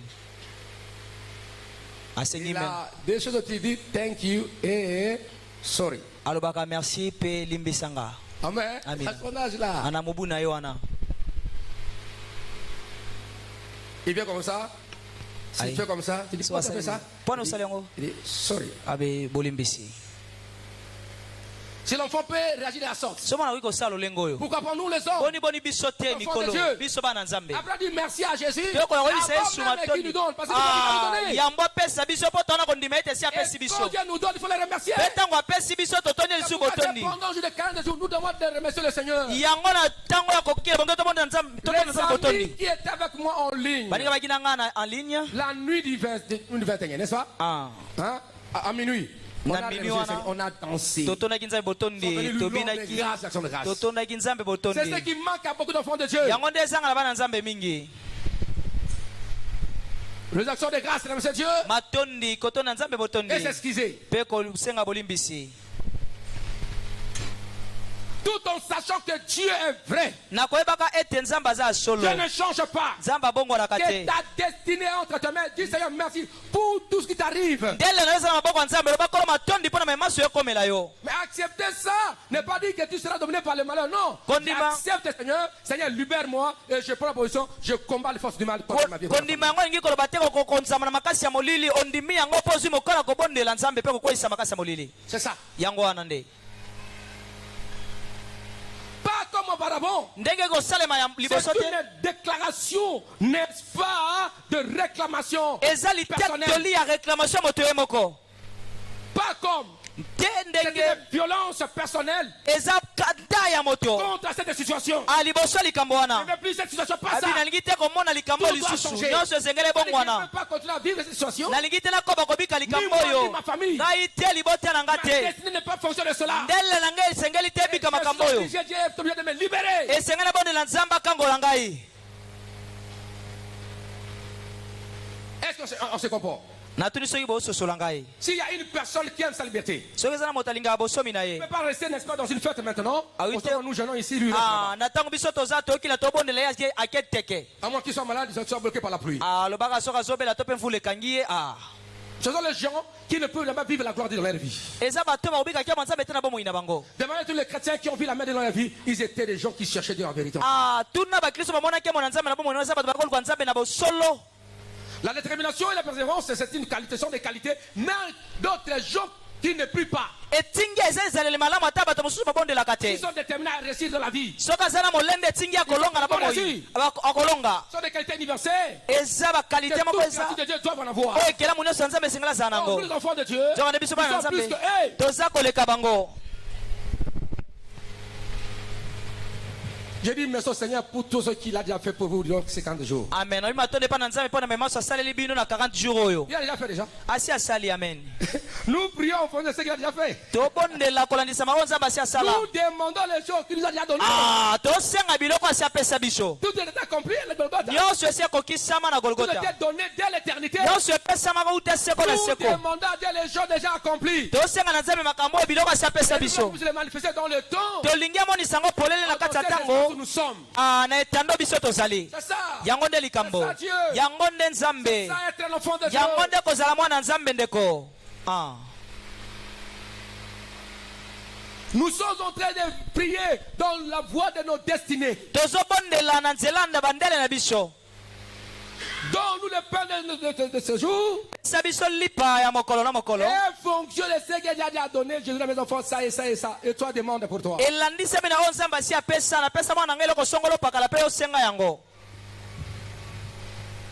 Speaker 4: Asengi
Speaker 2: Il
Speaker 4: men.
Speaker 2: a des choses où tu dis thank you et sorry.
Speaker 4: Alobaka merci pe limbisanga.
Speaker 2: Amen.
Speaker 4: Amen.
Speaker 2: À son âge là,
Speaker 4: Ana mobu na yo ana.
Speaker 2: il vient comme ça. Si
Speaker 4: Aïe.
Speaker 2: tu fais comme ça, tu dis pourquoi tu fais ça?
Speaker 4: Pona usali yango.
Speaker 2: Il dit sorry.
Speaker 4: Abe bolimbisi.
Speaker 2: Si l'enfant peut réagir de la sorte,
Speaker 4: Soma na wiko sala lengo yo.
Speaker 2: pourquoi pour nous les hommes?
Speaker 4: Boni boni biso te mikolo.
Speaker 2: Dieu.
Speaker 4: Biso bana nzambe.
Speaker 2: Après dire merci à Jésus,
Speaker 4: Yoko ya kolisa
Speaker 2: avant
Speaker 4: Yesu
Speaker 2: même qu'il
Speaker 4: matondi.
Speaker 2: nous donne, parce que c'est lui qui nous donne.
Speaker 4: Yambo pesa biso po tona kondima ete si apesi
Speaker 2: Et
Speaker 4: biso.
Speaker 2: quand Dieu nous donne, il faut les remercier.
Speaker 4: Betango apesi biso totondi lisu botondi.
Speaker 2: Pendant le jour de 40 jours, nous devons de remercier le Seigneur.
Speaker 4: Yango na tango ya kokila bongo to bonda nzambe totondi
Speaker 2: Les
Speaker 4: nzambe
Speaker 2: amis
Speaker 4: botondi.
Speaker 2: qui étaient avec moi en ligne,
Speaker 4: Baninga bakina ngana en ligne.
Speaker 2: la nuit du 21, n'est-ce pas?
Speaker 4: Ah.
Speaker 2: Hein? À minuit. On
Speaker 4: Na
Speaker 2: a,
Speaker 4: minuit
Speaker 2: remercié le
Speaker 4: wana.
Speaker 2: Seigneur, on a dansé.
Speaker 4: Totondaki nzambe botondi. Tobinaki.
Speaker 2: Action de grâce.
Speaker 4: Totondaki nzambe
Speaker 2: C'est ce
Speaker 4: botondi.
Speaker 2: qui manque à beaucoup d'enfants de Dieu.
Speaker 4: Yango nde ezanga na bana nzambe mingi.
Speaker 2: Les actions de grâce, remercier Dieu
Speaker 4: Matondi kotonda nzambe botondi.
Speaker 2: et s'excuser.
Speaker 4: Pe kosenga bolimbisi.
Speaker 2: Tout en sachant que Dieu est vrai.
Speaker 4: Na koyebaka ete nzambe aza solo.
Speaker 2: Dieu ne change pas.
Speaker 4: Nzambe abongolaka
Speaker 2: Que
Speaker 4: te.
Speaker 2: ta destinée est entre tes mains. Dis Seigneur, merci pour tout ce qui t'arrive.
Speaker 4: Ndele na ezala maboko ya nzambe loba kolo matondi mpona memaso ekomela yo.
Speaker 2: Mais accepter ça n'est pas dire que tu seras dominé par le malheur. Non.
Speaker 4: Kondima.
Speaker 2: Accepte Seigneur. Seigneur, libère-moi et je prends la position. Je combats les forces du mal contre ma vie.
Speaker 4: Kondima yango elingi koloba te kokonzama na makasi ya molili ondimi yango mpo ozwi mokola kobondela nzambe mpe kokweyisa makasi ya molili.
Speaker 2: C'est ça.
Speaker 4: Yango wana nde.
Speaker 2: Pas comme auparavant.
Speaker 4: Ndenge kosalema ya liboso
Speaker 2: C'est
Speaker 4: te.
Speaker 2: une déclaration, n'est-ce pas, de réclamation
Speaker 4: Eza
Speaker 2: personnelle.
Speaker 4: litetoli ya réclamation ya moto ye moko.
Speaker 2: Pas comme
Speaker 4: Te
Speaker 2: c'est
Speaker 4: ndenge
Speaker 2: une violence personnelle
Speaker 4: eza kanda ya moto.
Speaker 2: contre cette situation.
Speaker 4: A liboso ya likambo
Speaker 2: Je
Speaker 4: wana.
Speaker 2: ne veux plus cette situation, pas ça.
Speaker 4: Abi nalingi te komona likambo
Speaker 2: Tout doit
Speaker 4: lisusu.
Speaker 2: changer.
Speaker 4: Nyonso ezengeli
Speaker 2: Je
Speaker 4: bongo
Speaker 2: ne
Speaker 4: wana.
Speaker 2: peux pas continuer à vivre cette situation.
Speaker 4: Nalingi te nakoba kobika
Speaker 2: Ni
Speaker 4: likambo
Speaker 2: moi, ni
Speaker 4: oyo.
Speaker 2: ma famille.
Speaker 4: Ngai te libota na nga
Speaker 2: Ma
Speaker 4: te.
Speaker 2: destinée n'est pas fonction de cela.
Speaker 4: Ndele na ngai esengeli te bika makambo oyo.
Speaker 2: Dieu est obligé de me libérer.
Speaker 4: Esengeli bondela nzambe akangola ngai.
Speaker 2: Est-ce qu'on se comprend?
Speaker 4: Natuni soki bososola ngai.
Speaker 2: S'il y a une personne qui aime sa liberté,
Speaker 4: Soki eza na moto alingaka bosomi na
Speaker 2: ne
Speaker 4: ye.
Speaker 2: peut pas rester, n'est-ce pas, dans une fête maintenant.
Speaker 4: Ah oui,
Speaker 2: Pourtant, nous gênons ici, lui, il reste
Speaker 4: Ah,
Speaker 2: là-bas.
Speaker 4: na ntango biso toza toyokila tobondela ye ake teke.
Speaker 2: À moins qu'ils soient malades, ils sont bloqués par la pluie.
Speaker 4: Alobaka soki azobela to mpe mvula ekangi ye.
Speaker 2: Ce sont les gens qui ne peuvent jamais vivre la gloire de leur vie.
Speaker 4: Eza bato bakobikaki ya nzambe te na bomoi na bango.
Speaker 2: Demandez tous les chrétiens qui ont vu la main de leur vie, ils étaient des gens qui cherchaient Dieu en vérité.
Speaker 4: Tuna bakristo bamonaki ya mona nzambe na bomoi eza bato bakoluka nzambe na bosolo.
Speaker 2: La détermination et la persévérance, c'est une qualité, sont des qualités, mais d'autres gens qui ne prient pas.
Speaker 4: Etingi eza ezaleli malamu ata bato mosusu babondelaka
Speaker 2: Ils
Speaker 4: te.
Speaker 2: sont déterminés à réussir dans la vie.
Speaker 4: Soki aza na molende etingi akolonga na bomoi akolonga.
Speaker 2: Ce sont des qualités universelles.
Speaker 4: Eza
Speaker 2: Que
Speaker 4: bakalite moko
Speaker 2: toutes les
Speaker 4: eza
Speaker 2: filles de Dieu doivent en avoir.
Speaker 4: oyo ekelamu nyonso ya nzambe esengeli azala nango.
Speaker 2: Nous, les enfants de Dieu,
Speaker 4: Nzokande biso bana na
Speaker 2: nous sommes plus
Speaker 4: nzambe
Speaker 2: que hey,
Speaker 4: toza koleka bango.
Speaker 2: je dis merci au Seigneur pour tout ce qu'il a déjà fait pour vous durant ces 40 jours.
Speaker 4: Amen. Oyi matonde pa na nzambe mpo na memaso asaleli bino na 40 jours oyo.
Speaker 2: Il a déjà fait déjà.
Speaker 4: Asi asali amen.
Speaker 2: Nous prions au fond de ce qu'il a déjà fait.
Speaker 4: Tobondela kolandisa makambo nzambe asi asala.
Speaker 2: Nous demandons les choses qu'il nous a déjà données.
Speaker 4: Tosenga biloko asi apesa biso.
Speaker 2: Tout est accompli, le Golgotha.
Speaker 4: Nyonso esi ekokisama na
Speaker 2: Tout
Speaker 4: Golgotha.
Speaker 2: était donné dès l'éternité.
Speaker 4: Nyonso epesamaka uta seko na
Speaker 2: Nous
Speaker 4: seko.
Speaker 2: demandons à Dieu les choses déjà accomplies.
Speaker 4: Tosenga na nzambe makambo oyo biloko asi apesa
Speaker 2: Et nous
Speaker 4: biso.
Speaker 2: vous les manifester dans le temps.
Speaker 4: Tolingi amonisa yango polele na kati ya
Speaker 2: Dans quel espace
Speaker 4: ntango.
Speaker 2: nous sommes.
Speaker 4: Na etando biso tozali.
Speaker 2: C'est ça.
Speaker 4: Yango nde likambo.
Speaker 2: C'est ça, Dieu.
Speaker 4: Yango nde nzambe.
Speaker 2: Ça être un enfant de Dieu.
Speaker 4: Yango nde kozala mwana nzambe ndeko.
Speaker 2: Nous sommes en train de prier dans la voie de nos destinées.
Speaker 4: Tozobondela na nzela nda bandele na biso.
Speaker 2: Donne-nous le pain de ce jour.
Speaker 4: Sa biso lipa ya mokolo na mokolo.
Speaker 2: Et fonction de ce que Dieu a donné, je dis à mes enfants ça et ça et ça. Et toi demande pour toi.
Speaker 4: Elandisami na oyo nzambe asi apesa na pesa mwana ngai eloko songolo pakala mpe osenga yango.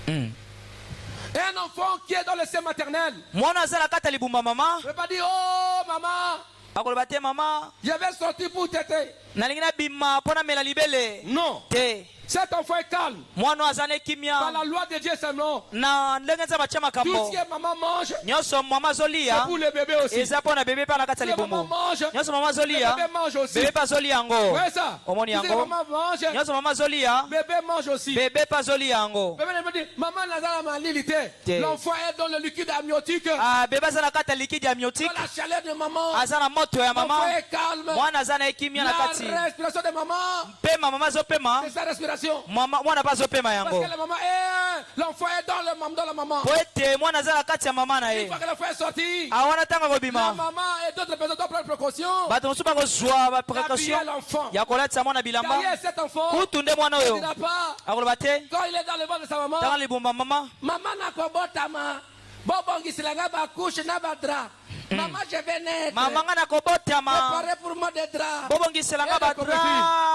Speaker 2: Un enfant qui est dans le sein maternel
Speaker 4: Mwana aza na kati ya libumba mama.
Speaker 2: ne peut pas dire oh maman,
Speaker 4: Akoloba te mama.
Speaker 2: je vais sortir pour t'aider.
Speaker 4: Nalingi na bima mpo na mela libele.
Speaker 2: Non.
Speaker 4: Te.
Speaker 2: Cet enfant est calme.
Speaker 4: mwana azana
Speaker 2: Par
Speaker 4: kimia
Speaker 2: la loi de Dieu, c'est non.
Speaker 4: na ndenge nzambe atia
Speaker 2: Tout
Speaker 4: makambo
Speaker 2: ce que maman mange,
Speaker 4: nyonso mama
Speaker 2: c'est
Speaker 4: azolia
Speaker 2: pour le bébé aussi.
Speaker 4: eza mpo na bebe mpe na kati ya
Speaker 2: Si maman
Speaker 4: libumu
Speaker 2: mange,
Speaker 4: nyonso mama
Speaker 2: le
Speaker 4: azolia
Speaker 2: bébé mange aussi.
Speaker 4: bebe mpe azolia yango
Speaker 2: Ouais, ça.
Speaker 4: omoni
Speaker 2: Si la
Speaker 4: yango
Speaker 2: maman mange,
Speaker 4: nyonso mama azolia
Speaker 2: bébé mange aussi.
Speaker 4: bebe mpe azolia yango
Speaker 2: Bébé me dit, maman n'a pas la malilité.
Speaker 4: Té.
Speaker 2: L'enfant est dans le liquide amniotique.
Speaker 4: Ah, bebe aza na kati ya likidi ya
Speaker 2: Dans
Speaker 4: miotique
Speaker 2: la chaleur de maman.
Speaker 4: aza na moto ya
Speaker 2: L'enfant
Speaker 4: mama
Speaker 2: est calme.
Speaker 4: mwana aza na ekimia na kati
Speaker 2: La respiration de maman,
Speaker 4: pema mama azopema
Speaker 2: c'est sa respiration.
Speaker 4: mwana mpe azopema
Speaker 2: Parce
Speaker 4: yango
Speaker 2: que la maman est, l'enfant est dans la maman.
Speaker 4: po ete mwana aza na kati ya mama na
Speaker 2: Une
Speaker 4: ye
Speaker 2: fois que l'enfant est sorti,
Speaker 4: awana ntango
Speaker 2: la
Speaker 4: akobima
Speaker 2: maman et d'autres personnes doivent prendre précaution.
Speaker 4: bato mosusu bakozwa baprécaution
Speaker 2: D'habiller l'enfant.
Speaker 4: ya kolatisa mwana bilamba
Speaker 2: Derrière cet enfant,
Speaker 4: kutu nde mwana
Speaker 2: il
Speaker 4: oyo
Speaker 2: n'a pas,
Speaker 4: akoloba te
Speaker 2: quand il est dans le ventre de sa maman,
Speaker 4: ntango libumba mama
Speaker 2: maman n'a pas botama. Bobongisilanga ba couche na ba drap. Maman, je vais naître.
Speaker 4: mama nga na kobotama
Speaker 2: Préparez pour moi des draps.
Speaker 4: bobongiselanga
Speaker 2: Eh,
Speaker 4: badra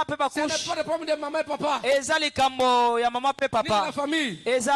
Speaker 4: mpe
Speaker 2: Ce n'est
Speaker 4: bakushe
Speaker 2: pas le problème de maman et papa.
Speaker 4: eza likambo ya mama mpe
Speaker 2: Ni de la
Speaker 4: papa
Speaker 2: famille.
Speaker 4: eza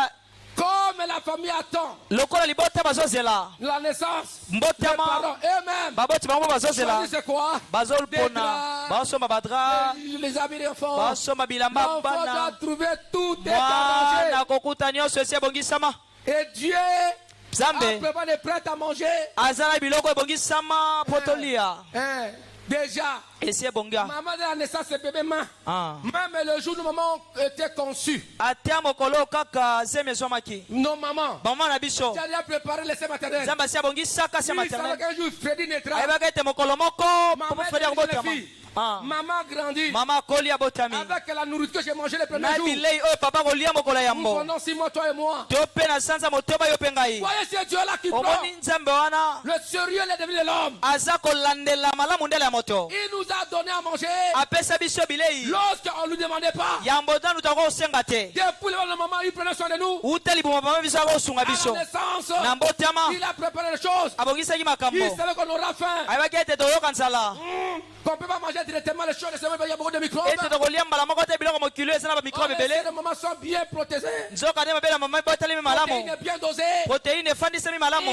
Speaker 2: Comme la famille attend
Speaker 4: lokola libota bazozela
Speaker 2: la naissance, les
Speaker 4: mbotama
Speaker 2: parents eux-mêmes
Speaker 4: baboti bango bazozela
Speaker 2: choisissent quoi?
Speaker 4: bazolpona bazosomba badra
Speaker 2: Les habits d'enfants.
Speaker 4: bazosomba bilamba
Speaker 2: L'enfant doit
Speaker 4: bana
Speaker 2: trouver tout est arrangé.
Speaker 4: mwana kokuta nyonso esi ebongisama
Speaker 2: Et Dieu a
Speaker 4: nzambe
Speaker 2: préparé des prêts à manger.
Speaker 4: aza na biloko ebongisama mpo tolia
Speaker 2: Hein, déjà,
Speaker 4: esi ebonga
Speaker 2: maman de la naissance, c'est bébé main.
Speaker 4: Ah.
Speaker 2: Même le jour où maman était conçue,
Speaker 4: atia mokolo kaka zemi ezwamaki
Speaker 2: nos mamans,
Speaker 4: bamama na biso
Speaker 2: tu as préparé les seins maternels.
Speaker 4: nzambe asi abongisaka si ya
Speaker 2: Oui, ça va
Speaker 4: maternel
Speaker 2: qu'un jour Freddy naîtra.
Speaker 4: ayebaka ete mokolo moko
Speaker 2: Maman
Speaker 4: popo
Speaker 2: est
Speaker 4: fredi
Speaker 2: devenue
Speaker 4: akobotama
Speaker 2: fille.
Speaker 4: Ah.
Speaker 2: Maman grandit.
Speaker 4: mama akoli abotami
Speaker 2: Avec la nourriture que j'ai mangé les premiers
Speaker 4: na
Speaker 2: jours.
Speaker 4: bilei oyo papa kolia mokolo ya
Speaker 2: Nous
Speaker 4: yambo
Speaker 2: pendant 6 mois, toi et moi.
Speaker 4: to mpe na sanza motoba yo mpe ngai
Speaker 2: Voyez ce Dieu-là qui prend
Speaker 4: omoni nzambe wana
Speaker 2: le sérieux est devenu de l'homme.
Speaker 4: aza kolandela malamu ndela ya moto
Speaker 2: Il nous a donné à manger
Speaker 4: apesa biso bilei
Speaker 2: lorsqu'on ne lui demandait pas.
Speaker 4: yambo ntandu takosenga te
Speaker 2: Depuis le moment il prenait soin de nous.
Speaker 4: uta libuma papa biso akosunga
Speaker 2: À
Speaker 4: biso
Speaker 2: la naissance,
Speaker 4: na mbotama
Speaker 2: il a préparé les choses.
Speaker 4: abongisaki makambo
Speaker 2: Il savait qu'on aura faim.
Speaker 4: ayebaki ete toyoka nzala
Speaker 2: Qu'on ne peut pas manger directement les choses. Il y a beaucoup de microbes.
Speaker 4: ete tokolia mbala moko te biloko mokilo eza na bamikrobe ebele
Speaker 2: Les mamans sont bien protégées.
Speaker 4: nzoka nde mabe na mama ebotalemi malamu
Speaker 2: Il est bien dosé.
Speaker 4: proteine efandisami malamu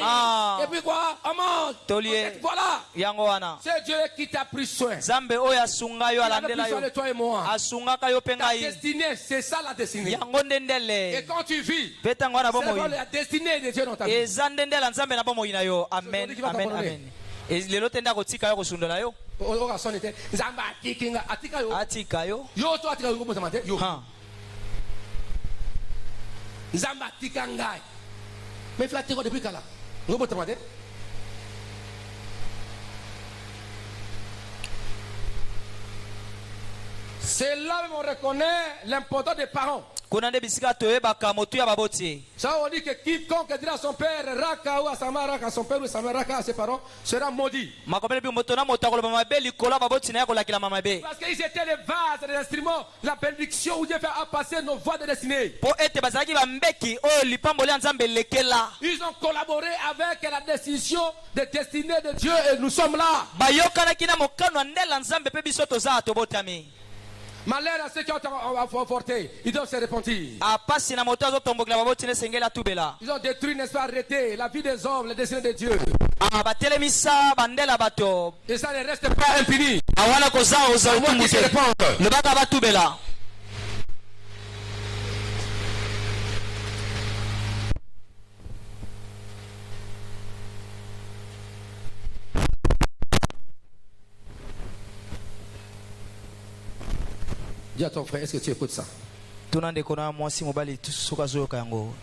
Speaker 4: Ah.
Speaker 2: Et puis quoi? On mange.
Speaker 4: Tolie.
Speaker 2: Voilà.
Speaker 4: yango wana
Speaker 2: C'est Dieu qui t'a pris soin.
Speaker 4: nzambe oyo asunga yo
Speaker 2: Il a pris
Speaker 4: alandela
Speaker 2: soin
Speaker 4: yo
Speaker 2: de toi et moi.
Speaker 4: asungaka yo mpe
Speaker 2: Ta
Speaker 4: ngai
Speaker 2: destinée, c'est ça la destinée.
Speaker 4: yango nde
Speaker 2: Et
Speaker 4: ndele
Speaker 2: quand tu vis,
Speaker 4: mpe ntango wana
Speaker 2: c'est
Speaker 4: bomoi
Speaker 2: la destinée de Dieu dans ta vie.
Speaker 4: eza nde ndela nzambe na bomoi na yo amen
Speaker 2: Qui va
Speaker 4: amen
Speaker 2: t'abandonner.
Speaker 4: amen lelo te nde akotika yo kosundola yo
Speaker 2: Oh, garçon était. Nzamba kikinga atika yo.
Speaker 4: atika yo
Speaker 2: Yo to atika yo ko mate. Yo.
Speaker 4: Ha.
Speaker 2: Nzamba atika ngai. Mais flatter ko depuis kala. Ngo mate. C'est là où on reconnaît l'importance des parents.
Speaker 4: kuna nde bisika toyebaka motu ya baboti
Speaker 2: Ça on dit que quiconque dira à son père raka ou à sa mère raka à son père ou à sa mère raka à ses parents sera maudit.
Speaker 4: makomeli mpe moto na moto akoloba mabe likolo ya baboti na ye akolakela mabe
Speaker 2: Parce qu'ils étaient les vases, les instruments, la bénédiction où Dieu fait passer nos voies de destinée.
Speaker 4: mpo ete bazalaki bambeki oyo lipamboli ya nzambe elekela
Speaker 2: Ils ont collaboré avec la décision de destinée de Dieu et nous sommes là.
Speaker 4: bayokanaki na mokano ya ndela nzambe mpe biso toza tobotami
Speaker 2: Malheur à ceux qui ont avorté, ils doivent se repentir.
Speaker 4: apasi na moto azotombokela baboti na esengeli atubela
Speaker 2: Ils ont détruit, n'est-ce pas, arrêté la vie des hommes, les destinés de Dieu.
Speaker 4: batelemisa bandela bato
Speaker 2: Et ça ne reste pas infini.
Speaker 4: awana kozanga kozala
Speaker 2: Moi
Speaker 4: otumbu
Speaker 2: qui se
Speaker 4: te
Speaker 2: répandent.
Speaker 4: lobaka batubela
Speaker 2: Dis à ton frère, est-ce que tu écoutes ça?
Speaker 4: tuna ndeko na mwasi mobali soki azoyoka yango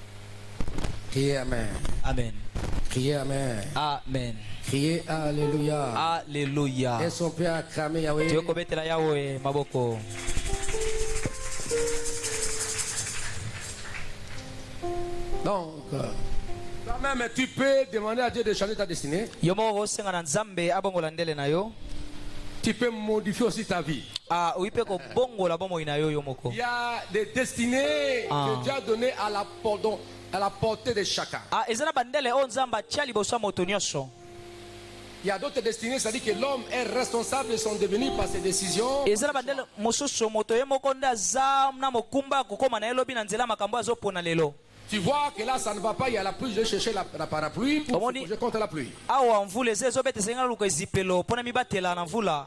Speaker 2: Criez Amen.
Speaker 4: amen
Speaker 2: Criez Amen.
Speaker 4: amen
Speaker 2: Criez Alléluia.
Speaker 4: alleluya
Speaker 2: Et son père a cramé Yahweh.
Speaker 4: toyokobetela yawe maboko
Speaker 2: Donc, toi-même, tu peux demander à Dieu de changer ta destinée.
Speaker 4: yo moko kosenga na nzambe abongola ndele na yo
Speaker 2: Tu peux modifier aussi ta vie.
Speaker 4: oyi mpe kobongola bomoi na yo yo moko
Speaker 2: Il y a des destinées
Speaker 4: Ah.
Speaker 2: que Dieu a données à la portée de chacun.
Speaker 4: eza na bandele oyo nzambe atia liboso ya moto nyonso
Speaker 2: Il y a d'autres destinées, c'est-à-dire que l'homme est responsable de son devenir par ses décisions.
Speaker 4: eza na bandele mosusu moto ye moko nde aza na mokumba ya kokóma na ye lobi na nzela ya makambo azopona lelo
Speaker 2: Tu vois que là, ça ne va pas, il y a la pluie, je vais chercher la parapluie pour se protéger contre la pluie.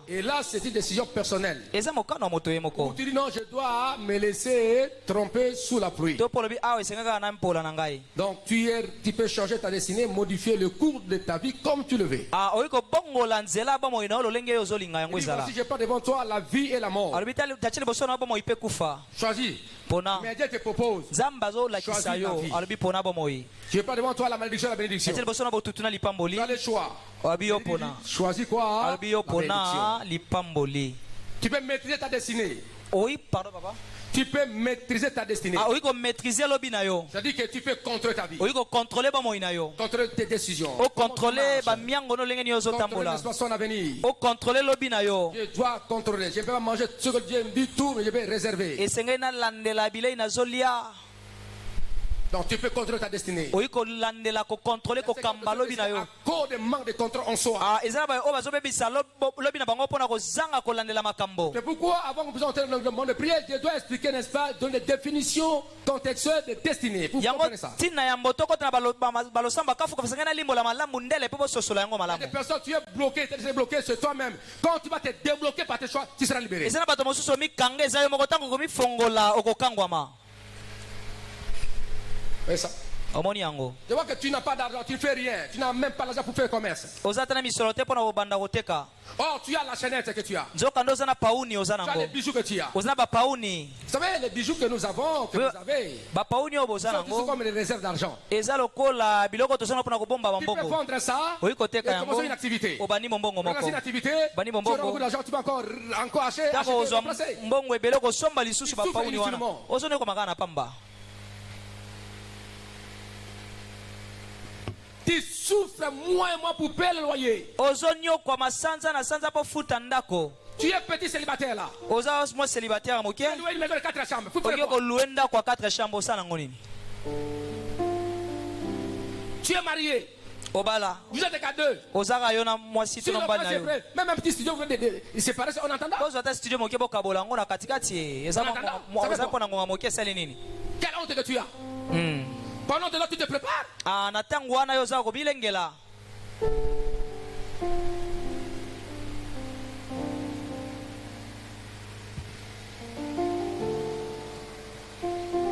Speaker 2: Et là, c'est une décision personnelle. Où tu dis non, je dois me laisser tromper sous la pluie. Donc tu peux changer ta destinée, modifier le cours de ta vie comme tu le veux. Si je pas devant toi la vie et la mort. Choisis. Mais Dieu te propose. Choisis la vie. Tu n'es pas devant toi la malédiction et la bénédiction. Tu as le choix. Choisis quoi? La bénédiction. Tu peux maîtriser ta destinée.
Speaker 4: Oui, pardon, papa.
Speaker 2: Tu peux maîtriser ta destinée. C'est-à-dire que tu peux contrôler ta vie. Contrôler tes décisions. Contrôler son avenir. Je dois contrôler. Je ne peux pas manger ce que Dieu me dit tout, mais je vais réserver. Donc tu peux contrôler ta destinée. À cause de manque de contrôle en soi. C'est pourquoi avant qu'on puisse entrer dans le monde de prière, Dieu doit expliquer, n'est-ce pas, donner des définitions contextuelles de destinée. Pour comprendre ça. Des personnes, tu es bloqué, tu es bloqué sur toi-même. Quand tu vas te débloquer par tes choix, tu seras libéré. Et ça. Je vois que tu n'as pas d'argent, tu ne fais rien, tu n'as même pas l'argent pour faire commerce. Or, tu as la chaînette que tu as. Tu as les bijoux que tu as. Vous savez, les bijoux que nous avons, que vous avez, sont comme des réserves d'argent. Tu peux vendre ça et commencer une activité. Commencer une activité, tu auras beaucoup d'argent, tu peux encore acheter, remplacer. Tu souffres moins et moins pour payer le loyer. Tu es petit célibataire là. Tu as loué une maison de 4 chambres. Tu es marié. Vous êtes qu'à 2. Si même un petit studio, vous êtes séparés, on entend. Quelle honte que tu as? Pendant que tu te prépares.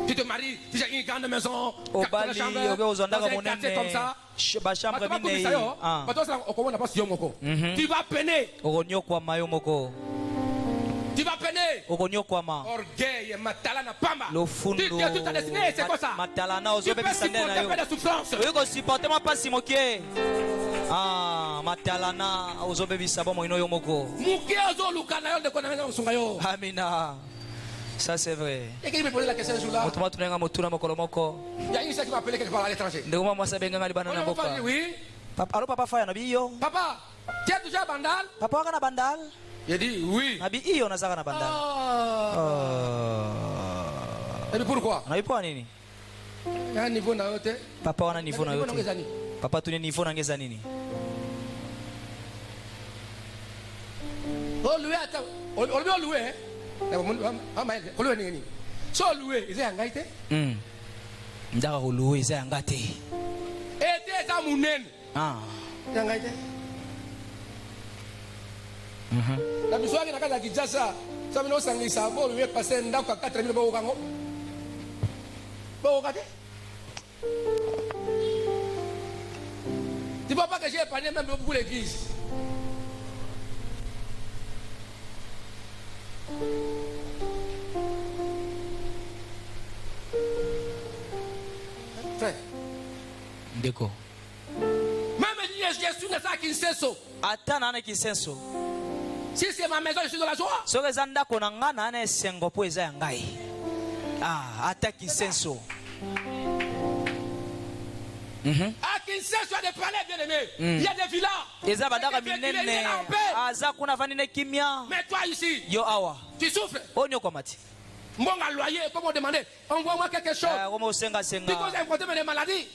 Speaker 2: Tu te maries, tu as une grande maison, 4 chambres, dans un quartier comme ça. Tu vas peiner. Tu vas peiner. Orgueil, matalana pamba. Tu as toute ta destinée, c'est quoi ça? Tu peux supporter pas de souffrance.
Speaker 4: Amina. Ça c'est vrai.
Speaker 2: Et qui me posait la question ce jour-là? Il y a une qui m'a appelé quelque part à l'étranger. Oui.
Speaker 4: Papa,
Speaker 2: Papa, tu as déjà bandal?
Speaker 4: bandal?
Speaker 2: Il dit oui. Et pourquoi? Il y a un niveau na yote.
Speaker 4: Papa wana niveau na yote. Papa tu ni niveau na ngeza nini?
Speaker 2: Loué ata. Loué. So loué, il est engagé.
Speaker 4: Ndaka ko loué za ngate.
Speaker 2: Et des amunen. Engagé. La biso yake nakala kijasa. Ça me sangisa bo loué passer ndako 4000 bo kango. Bo kate. Tu vois pas que j'ai épargné même pour l'église. Frère.
Speaker 4: Ndeko.
Speaker 2: Même Jésus n'est pas Kinsenso.
Speaker 4: Atana na Kinsenso.
Speaker 2: Si c'est ma maison, je suis dans la joie.
Speaker 4: Soka ndako na ngana na esengo po eza ngai. Ata Kinsenso.
Speaker 2: À Kinsenso, il y a des palais bien aimés. Il y a des villas.
Speaker 4: Eza badaka minene. Aza kuna vanine kimia.
Speaker 2: Mais toi ici,
Speaker 4: yo awa.
Speaker 2: Tu souffres.
Speaker 4: Onyo kwa mati.
Speaker 2: Mon loyer, comment demander? Envoie-moi quelque chose. Tu causes importer des maladies.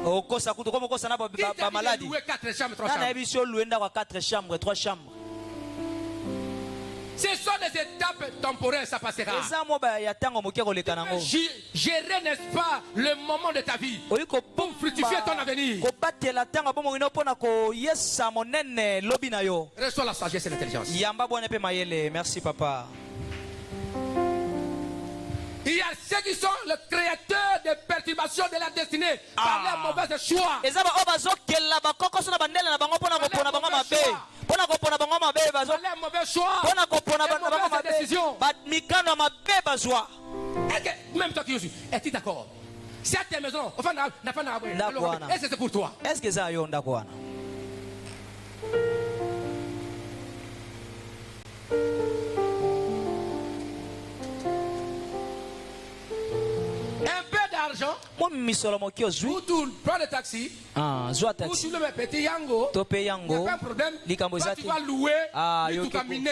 Speaker 4: Okosa kutu comme okosa na ba maladie.
Speaker 2: Louer 4 chambres, 3 chambres.
Speaker 4: Na ebiso louenda kwa 4 chambres, 3 chambres.
Speaker 3: Ce sont des étapes temporaires, ça passera. Gérer, n'est-ce pas, le moment de ta vie pour fructifier ton avenir. Reçois la sagesse et l'intelligence.
Speaker 4: Merci, papa.
Speaker 3: Il y a ceux qui sont le créateur des perturbations de la destinée par les mauvais choix. Les mauvais choix, les mauvaises décisions. Même toi qui es, es-tu d'accord? Cette maison, enfin, est-ce que c'est pour toi?
Speaker 4: Est-ce que ça y est d'accord?
Speaker 3: Un peu d'argent ou tu prends le taxi ou tu le mets petit yango, il n'y a pas un problème. Toi, tu vas louer tu vas miner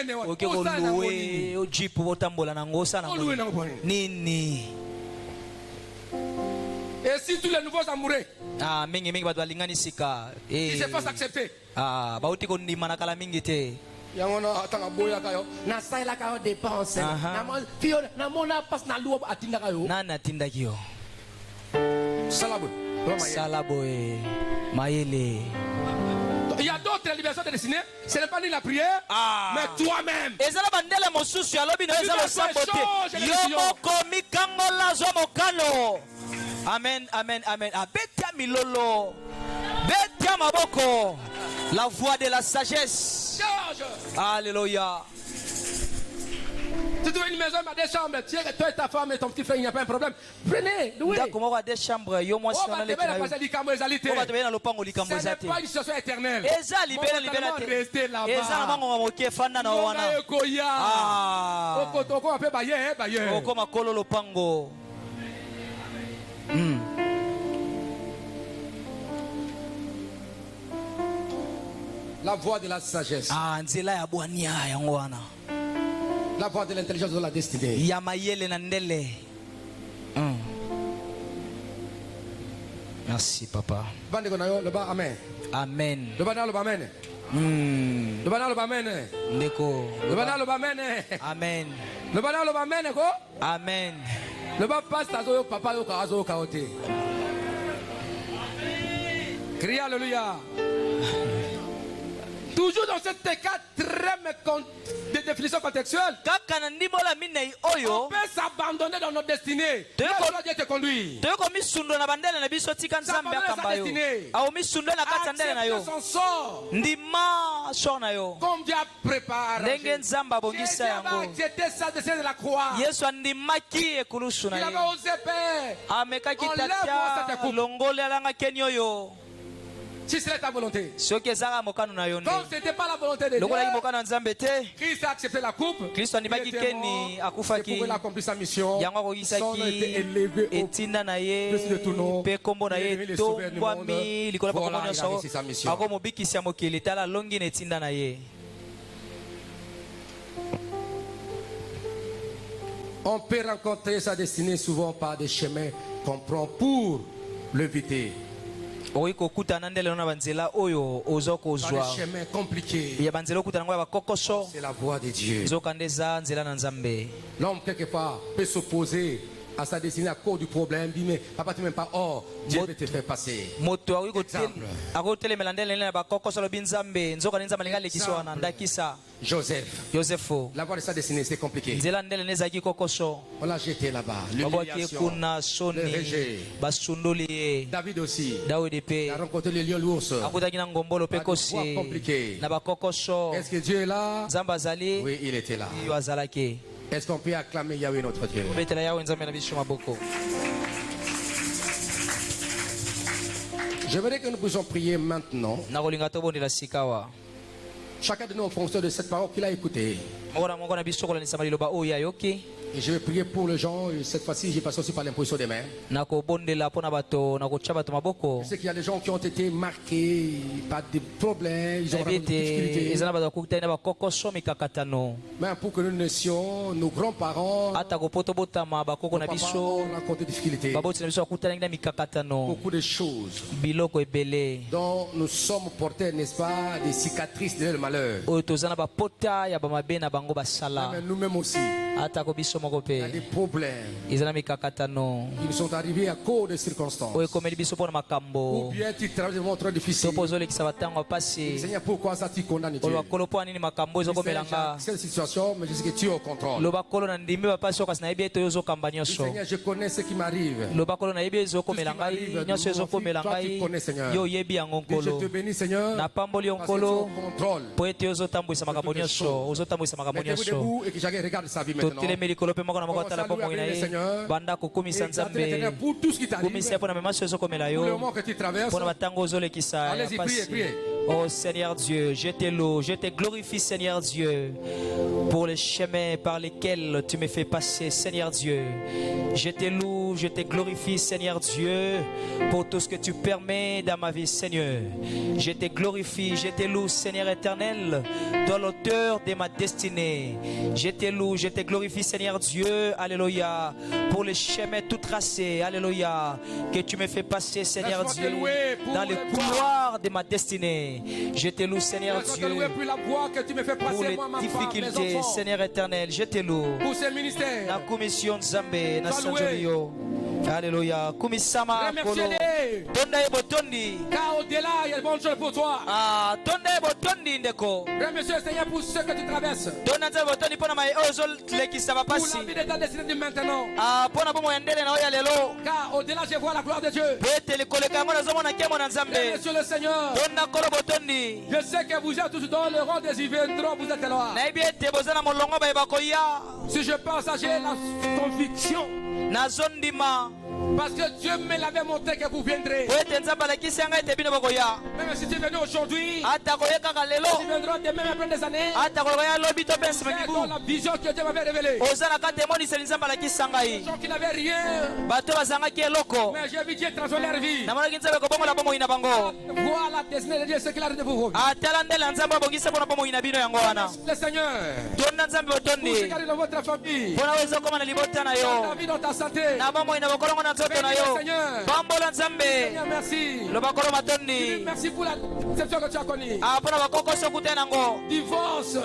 Speaker 3: et si tous les nouveaux amoureux ils se fassent accepter, il y a d'autres libérations de destinée. Ce n'est pas ni la prière, mais toi-même.
Speaker 4: Amen, amen, amen. Betia milolo, betia maboko. La voix de la sagesse. Alléluia.
Speaker 3: Si tu veux une maison, il y a des chambres. Tu sais que toi et ta femme et ton petit frère, il n'y a pas un problème. Prenez, louez.
Speaker 4: D'accord, des chambres. Yo moi
Speaker 3: ce n'est pas une situation éternelle. Restez là-bas. La voix de la sagesse. La voix de l'intelligence de la destinée.
Speaker 4: Merci, papa.
Speaker 3: Amen.
Speaker 4: Amen.
Speaker 3: Amen.
Speaker 4: Amen. Amen.
Speaker 3: Crie alléluia. Toujours dans cet cas très de définition contextuelle, on peut s'abandonner dans notre destinée. Dieu te conduit. S'abandonner sa destinée. Accepter son sort. Comme Dieu a préparé. Dieu a accepté sa destinée de la croix. Il avait osé faire. Enlève-moi cette coupe. Si c'est ta volonté. Comme ce n'était pas la volonté de Dieu, Christ a accepté la coupe. Il était mort. Il pouvait accomplir sa mission. Son nom était élevé au-dessus de tout nom. Il est venu le sauveur du monde. Voilà, il a réussi sa mission. On peut rencontrer sa destinée souvent par des chemins qu'on prend pour l'éviter. Par des chemins compliqués. C'est la voix de Dieu. L'homme, quelque part, peut s'opposer à sa destinée à cause du problème. Dit, mais papa, tu m'aimes pas. Oh, Dieu peut te faire passer. Joseph. La voie de sa destinée, c'est compliqué. On l'a jeté là-bas. L'humiliation, le rejet. David aussi. Il a rencontré les lions l'ours. Voie compliquée. Est-ce que Dieu est là? Oui, il était là. Est-ce qu'on peut acclamer Yahweh notre Dieu? Je voudrais que nous puissions prier maintenant. Chacun de nous en fonction de cette parole qu'il a écoutée. Et je vais prier pour les gens. Et cette fois-ci, j'ai passé aussi par l'imposition des mains. Je sais qu'il y a des gens qui ont été marqués par des problèmes. Ils ont des difficultés. Mais pour que nous naissions, nos grands-parents, nos papas ont rencontré des difficultés. Beaucoup de choses dont nous sommes portés, n'est-ce pas, des cicatrices de leur malheur.
Speaker 2: bango basala.
Speaker 3: Mais nous-mêmes aussi.
Speaker 2: Atako biso moko
Speaker 3: Il y a
Speaker 2: pe.
Speaker 3: des problèmes
Speaker 2: Izana mikakatano.
Speaker 3: qui nous sont arrivés à cause des circonstances.
Speaker 2: Oyo komeli biso pona
Speaker 3: Ou
Speaker 2: makambo.
Speaker 3: bien tu travailles des moments trop difficiles.
Speaker 2: Topozo lekisa batango pasi.
Speaker 3: Seigneur, pourquoi ça tu condamnes Dieu?
Speaker 2: Oyo bakolo po anini makambo
Speaker 3: Je sais,
Speaker 2: ezokomelanga.
Speaker 3: j'ai cette situation, mais je sais que tu es au contrôle.
Speaker 2: Loba kolo na ndimbe bapasi okasi na yebi ete oyo ezokamba nyonso.
Speaker 3: Seigneur, je connais ce qui m'arrive.
Speaker 2: Loba kolo na yebi ezokomela ngai nyonso ezokomela ngai yo oyebi yango
Speaker 3: Et je
Speaker 2: nkolo.
Speaker 3: te bénis, Seigneur,
Speaker 2: Napamboli yo
Speaker 3: parce que tu es au
Speaker 2: nkolo
Speaker 3: contrôle.
Speaker 2: po ete ozotambwisa makambo nyonso ozotambwisa makambo
Speaker 3: Mettez-vous
Speaker 2: nyonso.
Speaker 3: debout et que chacun regarde sa vie maintenant.
Speaker 2: Totelemi likolo mpe moko na moko atala bomoi na ye banda kokumisa nzambe
Speaker 3: Pour tout ce qui t'arrive,
Speaker 2: kumisa mpo na memaso ezokomela
Speaker 3: pour le
Speaker 2: yo
Speaker 3: moment que tu traverses,
Speaker 2: mpo na batango ozolekisa ya
Speaker 3: allez-y, priez,
Speaker 2: pasi.
Speaker 3: priez.
Speaker 2: Oh Seigneur Dieu, je te loue, je te glorifie Seigneur Dieu pour les chemins par lesquels tu me fais passer Seigneur Dieu. Je te loue, je te glorifie Seigneur Dieu pour tout ce que tu permets dans ma vie Seigneur. Je te glorifie, je te loue Seigneur éternel, toi l'auteur de ma destinée. Je te loue, je te glorifie Seigneur Dieu, alléluia, pour les chemins tout tracés, alléluia, que tu me fais passer Seigneur
Speaker 3: Laisse-moi
Speaker 2: Dieu
Speaker 3: te louer pour
Speaker 2: dans les
Speaker 3: les
Speaker 2: couloirs de ma destinée. Je te loue Seigneur
Speaker 3: Laisse-moi te
Speaker 2: Dieu
Speaker 3: louer pour la voie que tu me fais
Speaker 2: pour
Speaker 3: passer,
Speaker 2: les
Speaker 3: moi, ma femme, mes
Speaker 2: difficultés
Speaker 3: enfants,
Speaker 2: Seigneur éternel. Je te loue.
Speaker 3: pour ce ministère.
Speaker 2: Na commission Nzambe na
Speaker 3: Sois loué.
Speaker 2: sanjolio. Alléluia. Kumisama kolo.
Speaker 3: Remerciez-les.
Speaker 2: Tonda e botondi.
Speaker 3: Car au-delà, il y a de bonnes choses pour toi.
Speaker 2: Ah, tonda e botondi ndeko.
Speaker 3: Remercie le Seigneur pour ce que tu traverses.
Speaker 2: Tonda nzambe botondi pona mai ozo lekisa
Speaker 3: Pour
Speaker 2: bapasi.
Speaker 3: la vie de ta destinée de maintenant.
Speaker 2: Ah, pona bomo yandele na oya lelo.
Speaker 3: Car au-delà, je vois la gloire de Dieu.
Speaker 2: Pete likoleka yango nazomona nkemo na Nzambe.
Speaker 3: Remercie le Seigneur.
Speaker 2: Tonda kolo botondi.
Speaker 3: Je sais que vous êtes tous dans le rang des viendront, vous êtes là.
Speaker 2: Na yebi ete boza na molongo bayeba koya.
Speaker 3: Si je pense à j'ai la conviction.
Speaker 2: Nazondima.
Speaker 3: Parce que Dieu me l'avait montré que vous viendrez.
Speaker 2: Po ete Nzambe alakisi yanga ete bino bokoya.
Speaker 3: Même si tu es venu aujourd'hui,
Speaker 2: Ata koye kaka lelo.
Speaker 3: tu viendras demain après des années.
Speaker 2: Ata koya lobi to pense
Speaker 3: C'est
Speaker 2: makibu.
Speaker 3: dans la vision que Dieu m'avait révélée.
Speaker 2: Oza na kati emoniseli Nzambe alakisi ngai.
Speaker 3: Les gens qui n'avaient rien,
Speaker 2: Bato bazangaki eloko.
Speaker 3: mais j'ai vu Dieu transformer leur vie.
Speaker 2: Namonaki Nzambe kobongola bomoi na bango.
Speaker 3: Voilà la destinée de Dieu, ce qu'il a de vous.
Speaker 2: Atala ndela Nzambe abongisa mpona bomoi na bino yango wana.
Speaker 3: Le Seigneur,
Speaker 2: Tonda Nzambe
Speaker 3: pour ce
Speaker 2: botondi.
Speaker 3: qui arrive dans votre famille,
Speaker 2: Mpona oyo ezokoma na libota na
Speaker 3: dans ta
Speaker 2: yo.
Speaker 3: vie, dans ta santé.
Speaker 2: Na bomoi na bokolongo na nzoto na yo. Pambola Nzambe.
Speaker 3: Seigneur, merci.
Speaker 2: Loba kolo matondi.
Speaker 3: Merci pour la déception que tu as connue.
Speaker 2: Ah, mpona bakokoso kuta nango.
Speaker 3: Divorce,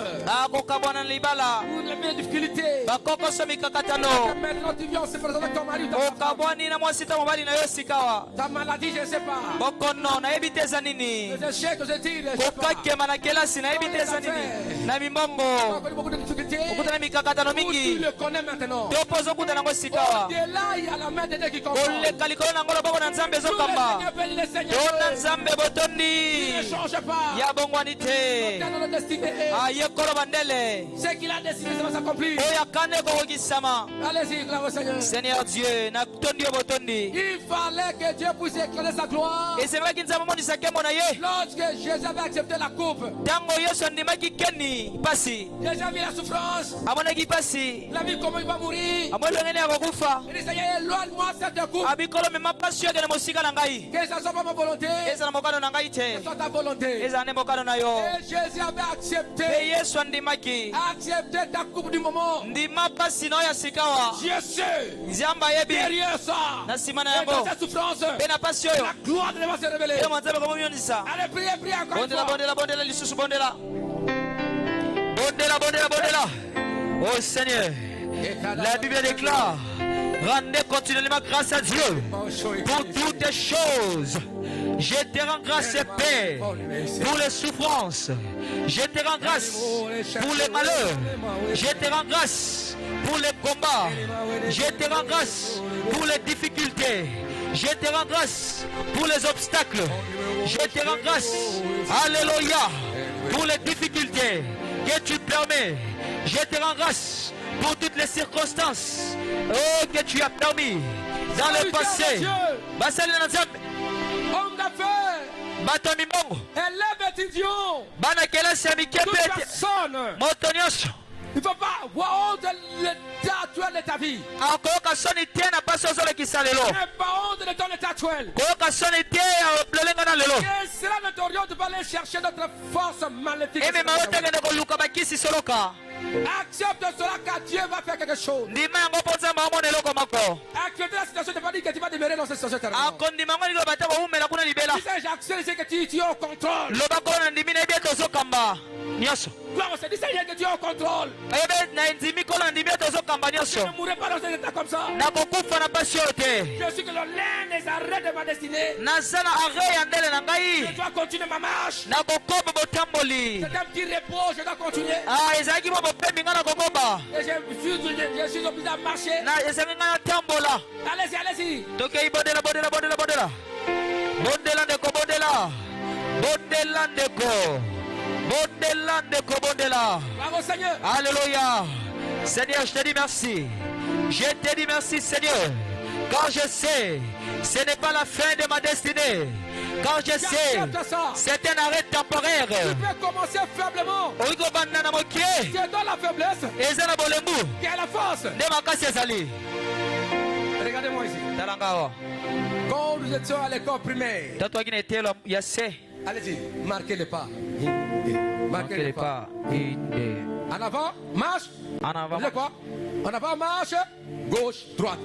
Speaker 2: Kokabwana na libala.
Speaker 3: pour les mêmes difficultés.
Speaker 2: Bakokoso mikakatano.
Speaker 3: Maintenant, tu viens se présenter avec ton mari ou ta femme.
Speaker 2: Okabwani na mwasi to mobali na yo sikawa.
Speaker 3: Ta maladie, je ne sais pas.
Speaker 2: Bokono nayebi te eza nini.
Speaker 3: Les échecs, je tire, je ne sais pas.
Speaker 2: Kokakema na kelasi nayebi te eza nini. Na
Speaker 3: Tu as
Speaker 2: mimbongo.
Speaker 3: connu beaucoup de difficultés.
Speaker 2: Okuta na mikakatano
Speaker 3: Où tu
Speaker 2: mingi.
Speaker 3: le connais maintenant.
Speaker 2: To pozo kuta nango sikawa.
Speaker 3: Au-delà, il y a la main de Dieu qui comprend.
Speaker 2: Koleka likolo nango loboko na Nzambe
Speaker 3: Tous les
Speaker 2: ezokamba.
Speaker 3: Seigneurs bénis les Seigneurs.
Speaker 2: Tona Nzambe
Speaker 3: Ne
Speaker 2: botondi.
Speaker 3: change pas.
Speaker 2: Ya bongwani te.
Speaker 3: Dans notre destinée.
Speaker 2: Aye kolo bandele.
Speaker 3: Ce qu'il a destiné, ça va s'accomplir.
Speaker 2: Oyo akane kokokisama.
Speaker 3: Allez-y, gloire au Seigneur.
Speaker 2: Seigneur Dieu, na tondi yo botondi.
Speaker 3: Il fallait que Dieu puisse éclairer sa gloire.
Speaker 2: Esemaki Nzambe amonisa nkembo na ye.
Speaker 3: Lorsque Jésus avait accepté la coupe,
Speaker 2: Ntango Yesu andimaki keni pasi.
Speaker 3: Jésus a vu la souffrance.
Speaker 2: Amonaki pasi.
Speaker 3: Il a vu comment il va mourir.
Speaker 2: Amoni longene ya kokufa.
Speaker 3: Il dit Seigneur, éloigne-moi cette coupe.
Speaker 2: Abikolo mema pasi yo ekende mosika na ngai.
Speaker 3: Que ça ne soit pas ma volonté,
Speaker 2: Eza na mokano na ngai
Speaker 3: que
Speaker 2: te.
Speaker 3: ce soit ta volonté.
Speaker 2: Ezala nde mokano na yo.
Speaker 3: Et Jésus avait
Speaker 2: Mpe
Speaker 3: accepté,
Speaker 2: Yesu andimaki.
Speaker 3: ta coupe du moment.
Speaker 2: Ndima pasi na oyo ya sikawa.
Speaker 3: Je sais,
Speaker 2: Nzambe ayebi.
Speaker 3: derrière ça,
Speaker 2: Na nsima na
Speaker 3: et dans
Speaker 2: yango.
Speaker 3: cette souffrance,
Speaker 2: Mpe na pasi oyo.
Speaker 3: la gloire de Dieu va se révéler.
Speaker 2: Ye Nzambe komomionisa.
Speaker 3: Allez, priez, priez encore une
Speaker 2: Bondela,
Speaker 3: fois.
Speaker 2: bondela, bondela, lisusu bondela. Bondela, bondela, bondela. Oh Seigneur, la Bible déclare, rendez continuellement grâce à Dieu pour toutes les choses. Je te rends grâce et paix pour les souffrances. Je te rends grâce pour les malheurs. Je te rends grâce pour les combats. Je te rends grâce pour les difficultés. Je te rends grâce pour les obstacles. Je te rends grâce, alléluia, pour les difficultés que tu permets. Je te rends grâce pour toutes les circonstances que tu as permis dans le passé. Basali na Nzambe.
Speaker 3: Homme d'affaires,
Speaker 2: Bato mimbongo.
Speaker 3: élève étudiant.
Speaker 2: Bana kelasi ya
Speaker 3: Toute
Speaker 2: mikembe.
Speaker 3: personne,
Speaker 2: Moto nyonso.
Speaker 3: il ne faut pas voir honte de l'état actuel de ta vie.
Speaker 2: Akoyoka soni te na pasi ozolekisa lelo.
Speaker 3: N'aie pas honte de ton état actuel.
Speaker 2: Koyoka soni te ya lolenga na lelo.
Speaker 3: Et cela ne t'oriente pas aller chercher notre force maléfique.
Speaker 2: Emema yo tekende koluka bakisi soloka.
Speaker 3: Accepte cela car Dieu va faire quelque chose.
Speaker 2: Ndima yango mpo Nzambe amona eloko moko.
Speaker 3: Accepte la situation, ne pas dire que tu vas demeurer dans cette situation éternellement.
Speaker 2: Akondima yango likolo bata boumela kuna libela.
Speaker 3: Si c'est j'accepte, c'est que tu es au contrôle.
Speaker 2: Loba kolo na ndimi na yebi ete ozokamba. kamba nyonso.
Speaker 3: Gloire au Seigneur, Seigneur que Dieu est au contrôle. Je ne mourrai pas dans un état comme ça. Je suis que le lin des arrêts de ma destinée. Je dois continuer ma marche. C'est un petit repos, je dois continuer. Et je suis obligé de marcher. Allez-y, allez-y. Bravo Seigneur.
Speaker 2: Alléluia. Seigneur, je te dis merci. Je te dis merci, Seigneur. Quand je sais, ce n'est pas la fin de ma destinée. Quand je sais, c'est un arrêt temporaire.
Speaker 3: Tu peux commencer faiblement. C'est dans la faiblesse qu'il y a la force. Regardez-moi ici. Quand nous étions à l'école primaire, allez-y, marquez les pas. Marquez les pas. En avant, marche. En avant. On disait quoi? En avant, marche. Gauche, droite.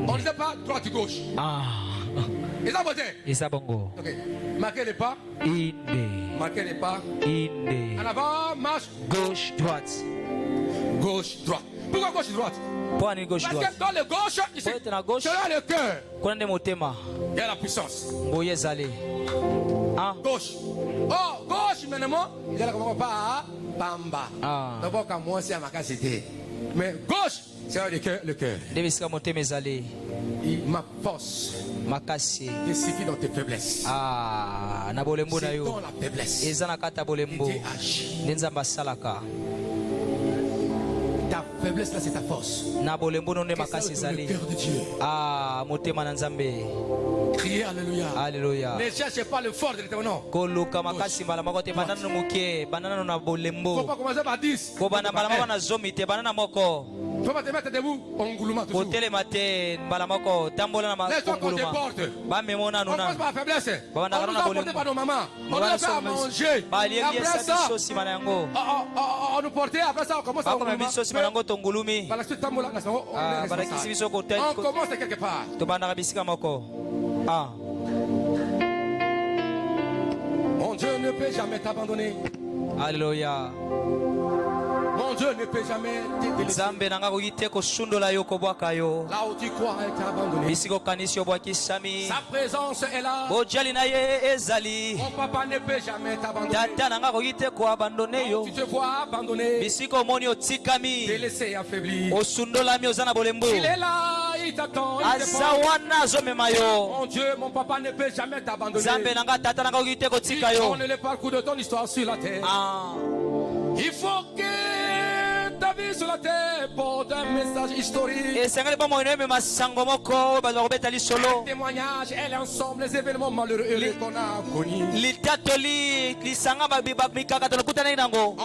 Speaker 3: On ne disait pas droite, gauche. Et ça,
Speaker 2: Et ça, bongo.
Speaker 3: ok. Marquez les pas. Marquez les pas. En avant, marche.
Speaker 2: Gauche, droite.
Speaker 3: Gauche, droite. Pourquoi gauche, droite?
Speaker 2: Parce
Speaker 3: que dans le gauche, ici, c'est le cœur. Il y a la puissance. Gauche. Oh, gauche, maintenant, il y a la pas Bamba. D'abord, quand moi, c'est à ma casité. Mais gauche, c'est le cœur. Ma force. Qui suffit dans tes faiblesses. C'est dans la faiblesse. Ta faiblesse là, c'est ta force. C'est le cœur de Dieu. Criez Alléluia.
Speaker 2: Alléluia.
Speaker 3: Ne cherchez pas le fort de l'éternel. Non. Faut pas commencer par 10. Faut pas te mettre debout. On goulouma toujours. Laisse-toi qu'on te porte. On commence par la faiblesse. On nous a porté par nos mamans. On nous a fait à manger. Après ça, on nous portait. Après ça, on commence à manger. Par la suite, on commence quelque part. Mon Dieu ne peut jamais t'abandonner.
Speaker 2: Alléluia.
Speaker 3: Mon Dieu ne peut jamais te délaisser. Là où tu crois être abandonné, sa présence est là. Mon papa ne peut jamais t'abandonner. Tu te vois abandonné, délaissé, affaibli. Il est là, il t'attend, il te porte. Mon Dieu, mon papa ne peut jamais t'abandonner. Tu tournes le parcours de ton histoire sur la terre. Il faut que ta vie sur la terre porte un message historique. Un témoignage, elle est ensemble les événements malheureux qu'on a connus. On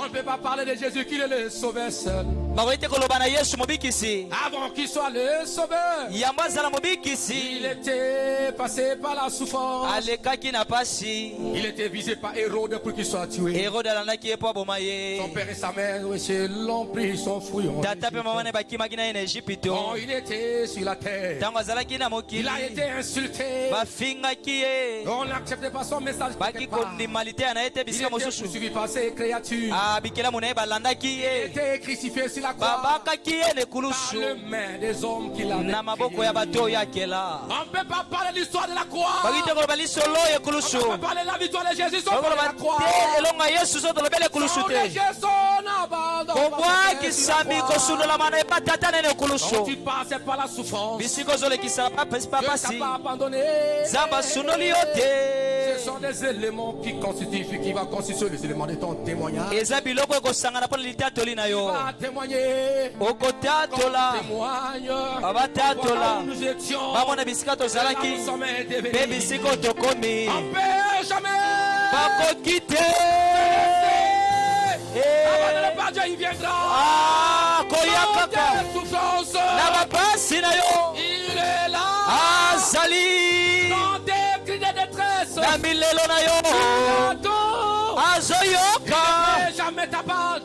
Speaker 3: ne peut pas parler de Jésus qui est le sauveur seul. Avant qu'il soit le sauveur, il était passé par la souffrance. Il était visé par Hérode pour qu'il soit tué. Son père et sa mère l'ont pris, ils sont fouillés. Quand il était sur la terre, il a été insulté. On n'acceptait pas son message. Il était poursuivi par ses créatures. Il était crucifié sur la croix par le main des hommes qui l'avaient. On ne peut pas parler de l'histoire de la croix. On ne peut pas parler de la victoire de Jésus sans parler de la croix. Donc tu passes par la souffrance. Dieu t'a pas abandonné. Ce sont des éléments qui va constituer les éléments de ton témoignage. Tu vas témoigner. Témoigne. Nous étions. Nous sommes devenus. On ne peut jamais quitter. Abandonné par Dieu, il viendra. Il est là. Dans des cris de détresse. Il ne jamais t'abandonner.